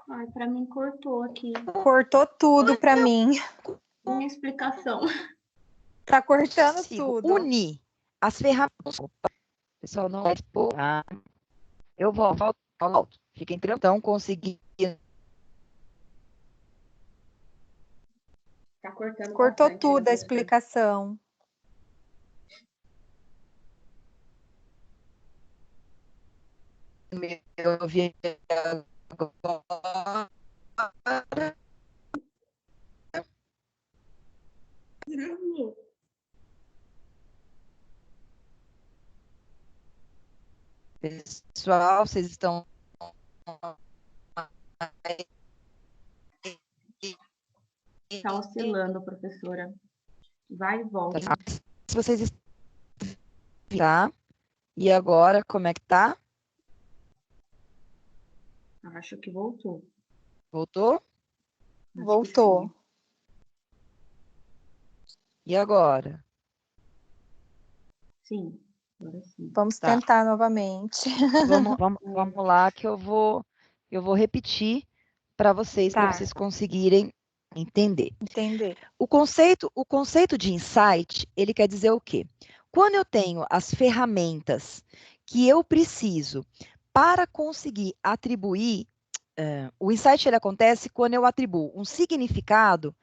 Ai, para mim cortou aqui. Cortou tudo para mim. Minha explicação. Tá cortando consigo tudo. unir as ferramentas. Opa, pessoal, não vai expor. Eu volto. Fiquem tranquilos. Então, consegui. Tá cortando Cortou bastante, tudo a professora. explicação. Eu vi agora. Pessoal, vocês estão. Tá oscilando, professora. Vai e volta. Se vocês tá? E agora, como é que tá? Acho que voltou. Voltou? Acho que Voltou. sim. E agora? Sim, agora sim. Vamos Tá. tentar novamente. Vamos lá que eu vou repetir para vocês conseguirem entender. Entender. O conceito de insight, ele quer dizer o quê? Quando eu tenho as ferramentas que eu preciso para conseguir atribuir, o insight ele acontece quando eu atribuo um significado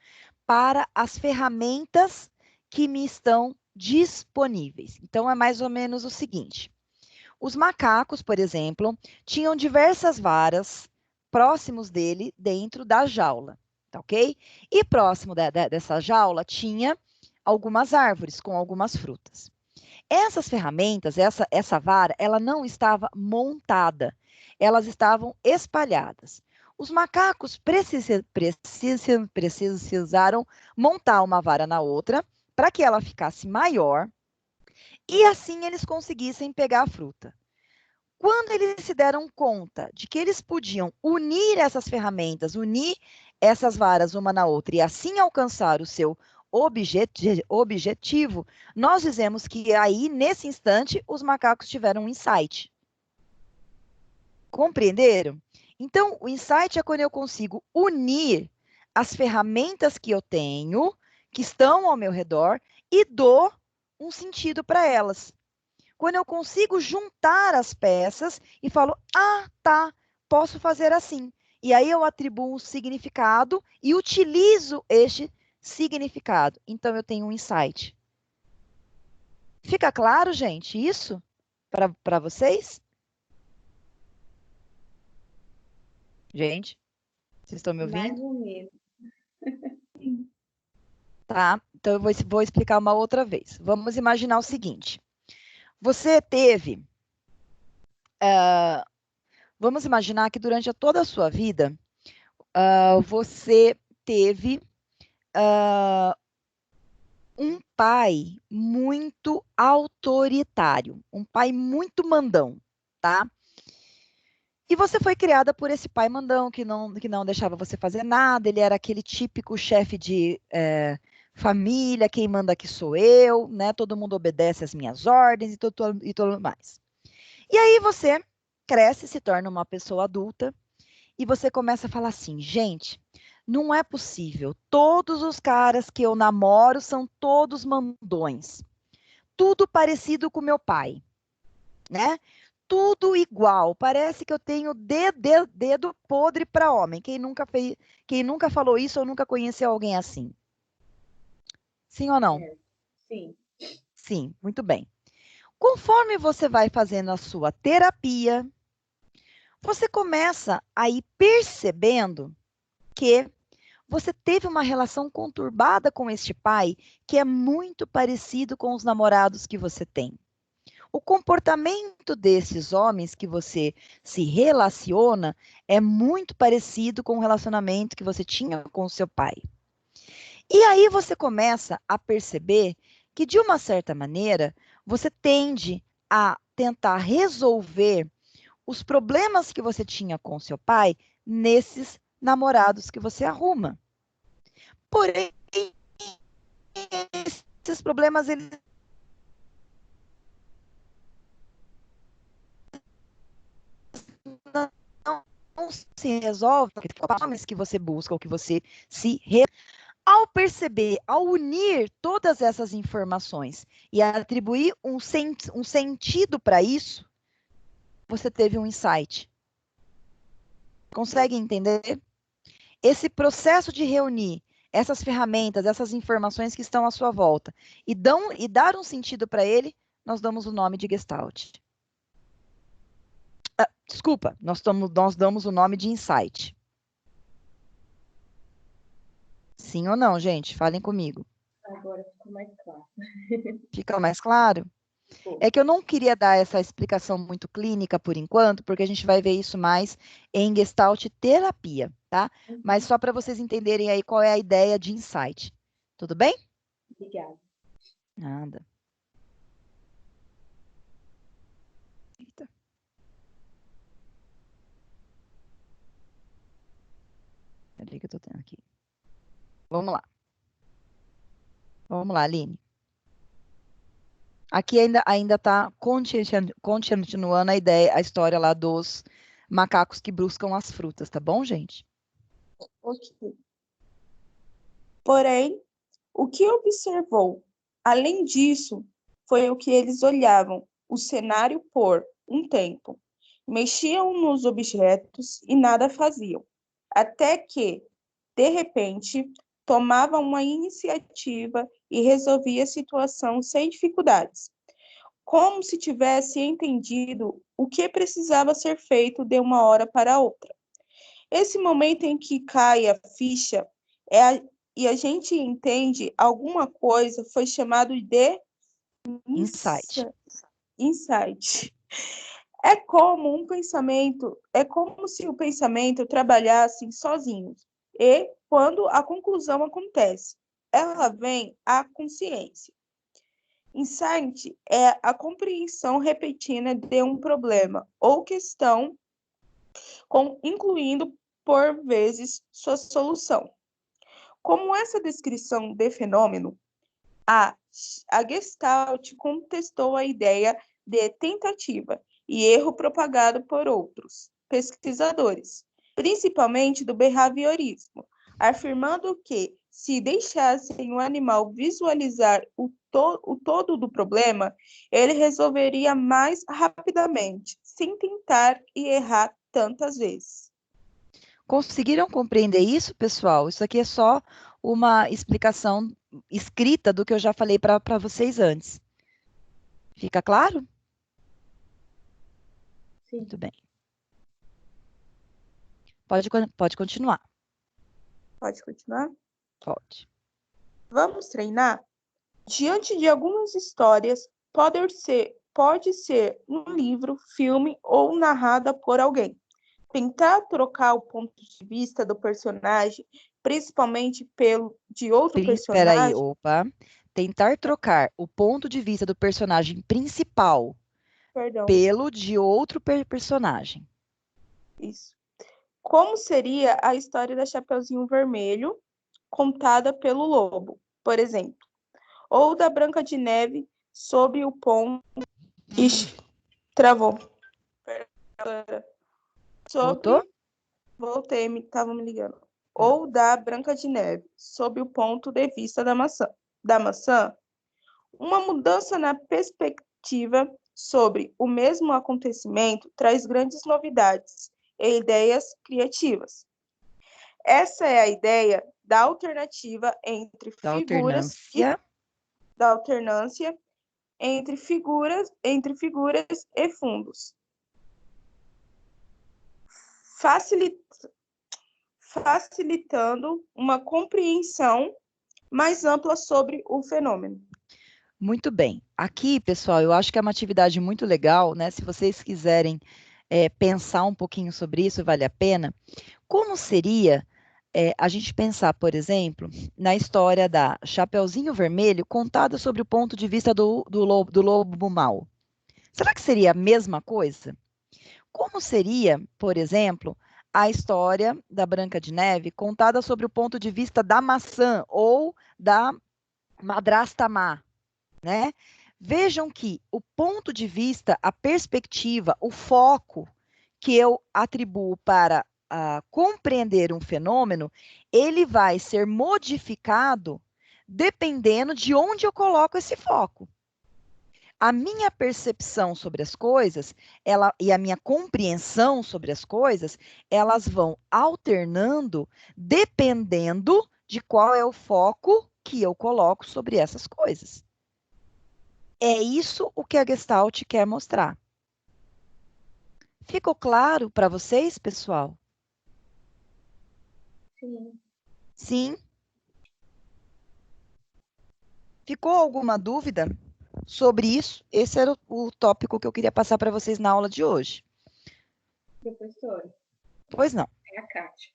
para as ferramentas que me estão disponíveis. Então, é mais ou menos o seguinte. Os macacos, por exemplo, tinham diversas varas próximos dele dentro da jaula, tá ok? E próximo dessa jaula tinha algumas árvores com algumas frutas. Essas ferramentas, essa vara, ela não estava montada, elas estavam espalhadas. Os macacos precisaram montar uma vara na outra para que ela ficasse maior e assim eles conseguissem pegar a fruta. Quando eles se deram conta de que eles podiam unir essas ferramentas, unir essas varas uma na outra e assim alcançar o seu objetivo, nós dizemos que aí, nesse instante, os macacos tiveram um insight. Compreenderam? Então, o insight é quando eu consigo unir as ferramentas que eu tenho, que estão ao meu redor, e dou um sentido para elas. Quando eu consigo juntar as peças e falo, tá, posso fazer assim. E aí eu atribuo um significado e utilizo este significado. Então, eu tenho um insight. Fica claro, gente, isso para vocês? Gente, vocês estão me ouvindo? Mais ou menos. Tá, então eu vou explicar uma outra vez. Vamos imaginar o seguinte. Você teve... vamos imaginar que durante toda a sua vida, você teve um pai muito autoritário, um pai muito mandão, tá? E você foi criada por esse pai mandão que não deixava você fazer nada, ele era aquele típico chefe de família, quem manda aqui sou eu, né? Todo mundo obedece às minhas ordens e tudo mais. E aí você cresce, se torna uma pessoa adulta, e você começa a falar assim, gente, não é possível, todos os caras que eu namoro são todos mandões, tudo parecido com meu pai, né? Tudo igual, parece que eu tenho dedo podre para homem, quem nunca falou isso ou nunca conheceu alguém assim? Sim ou não? Sim. Sim, muito bem. Conforme você vai fazendo a sua terapia, você começa a ir percebendo que você teve uma relação conturbada com este pai, que é muito parecido com os namorados que você tem. O comportamento desses homens que você se relaciona é muito parecido com o relacionamento que você tinha com o seu pai. E aí você começa a perceber que, de uma certa maneira, você tende a tentar resolver os problemas que você tinha com seu pai nesses namorados que você arruma. Porém, esses problemas, eles não se resolvem com os que você busca, ou que você se... Ao perceber, ao unir todas essas informações e atribuir um sentido para isso, você teve um insight. Consegue entender? Esse processo de reunir essas ferramentas, essas informações que estão à sua volta e dar um sentido para ele, nós damos o nome de Gestalt. Desculpa, nós damos o nome de insight. Sim ou não, gente? Falem comigo. Agora ficou mais claro. Fica mais claro? É que eu não queria dar essa explicação muito clínica por enquanto, porque a gente vai ver isso mais em Gestalt terapia, tá? Mas só para vocês entenderem aí qual é a ideia de insight. Tudo bem? Obrigada. Nada. Eita. Peraí que eu tô tendo aqui. Vamos lá. Vamos lá, Aline. Aqui ainda está continuando a história lá dos macacos que buscam as frutas, tá bom, gente? Ok. Porém, o que observou, além disso, foi o que eles olhavam, o cenário por um tempo. Mexiam nos objetos e nada faziam. Até que, de repente, tomava uma iniciativa e resolvia a situação sem dificuldades, como se tivesse entendido o que precisava ser feito de uma hora para outra. Esse momento em que cai a ficha e a gente entende alguma coisa foi chamado de Insight. Insight. É como se o pensamento trabalhasse sozinho. E quando a conclusão acontece, ela vem à consciência. Insight é a compreensão repetida de um problema ou questão, incluindo, por vezes, sua solução. Como essa descrição de fenômeno, a Gestalt contestou a ideia de tentativa e erro propagado por outros pesquisadores, principalmente do behaviorismo, afirmando que, se deixassem o animal visualizar o todo do problema, ele resolveria mais rapidamente, sem tentar e errar tantas vezes. Conseguiram compreender isso, pessoal? Isso aqui é só uma explicação escrita do que eu já falei para vocês antes. Fica claro? Sim. Muito bem. Pode continuar. Pode continuar? Pode. Vamos treinar? Diante de algumas histórias, pode ser um livro, filme ou narrada por alguém. Tentar trocar o ponto de vista do personagem, principalmente de outro personagem. Espera aí, opa. Tentar trocar o ponto de vista do personagem principal pelo de outro personagem. Isso. Como seria a história da Chapeuzinho Vermelho, contada pelo Lobo, por exemplo? Ou da Branca de Neve, sob o ponto... Ixi, travou. Voltou? Voltei, estavam me ligando. Ou da Branca de Neve, sob o ponto de vista da maçã, uma mudança na perspectiva sobre o mesmo acontecimento traz grandes novidades e ideias criativas. Essa é a ideia da alternativa entre figuras da alternância entre figuras e fundos, facilitando uma compreensão mais ampla sobre o fenômeno. Muito bem. Aqui, pessoal, eu acho que é uma atividade muito legal, né? Se vocês quiserem pensar um pouquinho sobre isso, vale a pena. Como seria a gente pensar, por exemplo, na história da Chapeuzinho Vermelho, contada sobre o ponto de vista do lobo mau? Será que seria a mesma coisa? Como seria, por exemplo, a história da Branca de Neve contada sobre o ponto de vista da maçã ou da madrasta má, né? Vejam que o ponto de vista, a perspectiva, o foco que eu atribuo para compreender um fenômeno, ele vai ser modificado dependendo de onde eu coloco esse foco. A minha percepção sobre as coisas, e a minha compreensão sobre as coisas, elas vão alternando dependendo de qual é o foco que eu coloco sobre essas coisas. É isso o que a Gestalt quer mostrar. Ficou claro para vocês, pessoal? Sim. Sim? Ficou alguma dúvida sobre isso? Esse era o tópico que eu queria passar para vocês na aula de hoje. Professora, Pois não. é a Kátia.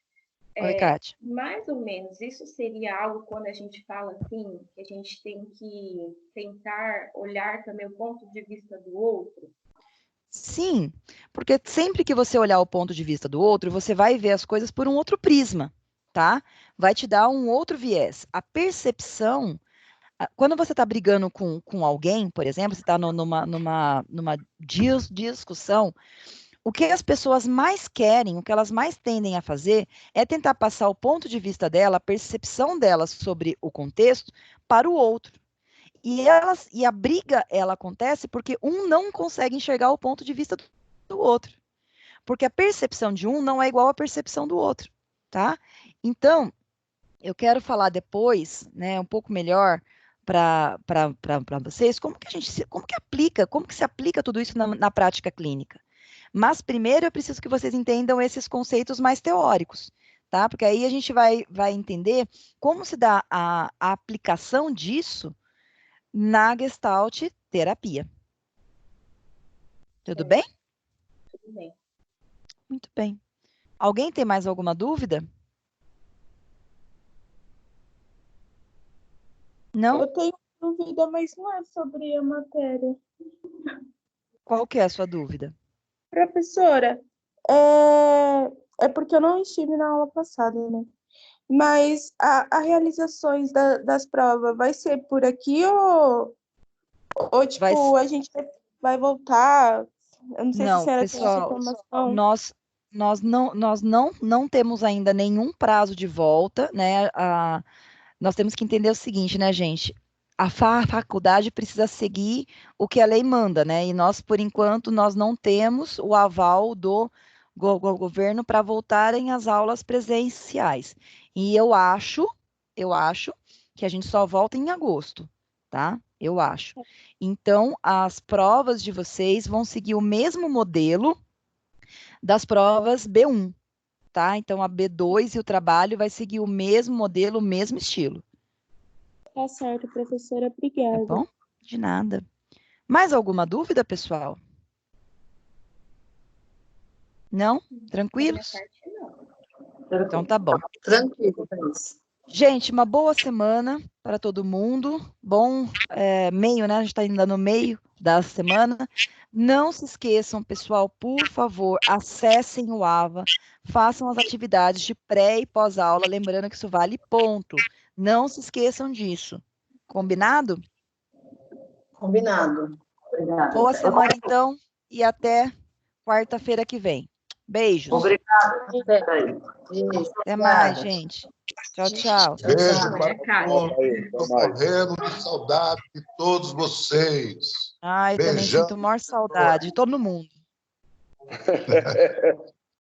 Oi, Kátia. Mais ou menos, isso seria algo quando a gente fala assim, que a gente tem que tentar olhar também o ponto de vista do outro? Sim, porque sempre que você olhar o ponto de vista do outro, você vai ver as coisas por um outro prisma, tá? Vai te dar um outro viés. A percepção, quando você está brigando com alguém, por exemplo, você está numa discussão, o que as pessoas mais querem, o que elas mais tendem a fazer, é tentar passar o ponto de vista dela, a percepção delas sobre o contexto, para o outro. E a briga, ela acontece porque um não consegue enxergar o ponto de vista do outro. Porque a percepção de um não é igual à percepção do outro, tá? Então, eu quero falar depois, né, um pouco melhor para vocês, como que se aplica tudo isso na prática clínica. Mas primeiro eu preciso que vocês entendam esses conceitos mais teóricos, tá? Porque aí a gente vai entender como se dá a aplicação disso na Gestalt terapia. Tudo bem? Tudo bem. Muito bem. Alguém tem mais alguma dúvida? Não? Eu tenho dúvida, mas não é sobre a matéria. Qual que é a sua dúvida? Professora, é porque eu não estive na aula passada, né? Mas a realizações das provas vai ser por aqui ou tipo, a gente vai voltar? Eu não sei se a senhora tem essa informação. Nós não temos ainda nenhum prazo de volta, né? Nós temos que entender o seguinte, né, gente? A faculdade precisa seguir o que a lei manda, né? E nós, por enquanto, nós não temos o aval do governo para voltarem às aulas presenciais. E eu acho que a gente só volta em agosto, tá? Eu acho. Então, as provas de vocês vão seguir o mesmo modelo das provas B1, tá? Então, a B2 e o trabalho vai seguir o mesmo modelo, o mesmo estilo. Tá certo, professora. Obrigada. Tá bom? De nada. Mais alguma dúvida, pessoal? Não? Tranquilos? Então tá bom. Tranquilo, gente, uma boa semana para todo mundo. Bom meio, né? A gente está ainda no meio da semana. Não se esqueçam, pessoal, por favor, acessem o AVA, façam as atividades de pré e pós-aula, lembrando que isso vale ponto. Não se esqueçam disso. Combinado? Combinado. Obrigada. Boa semana, então, e até quarta-feira que vem. Beijos. Obrigada. Até mais, gente. Tchau, tchau. Beijo para todos. Estou morrendo de saudade de todos vocês. Ai, eu também sinto maior saudade de todo mundo.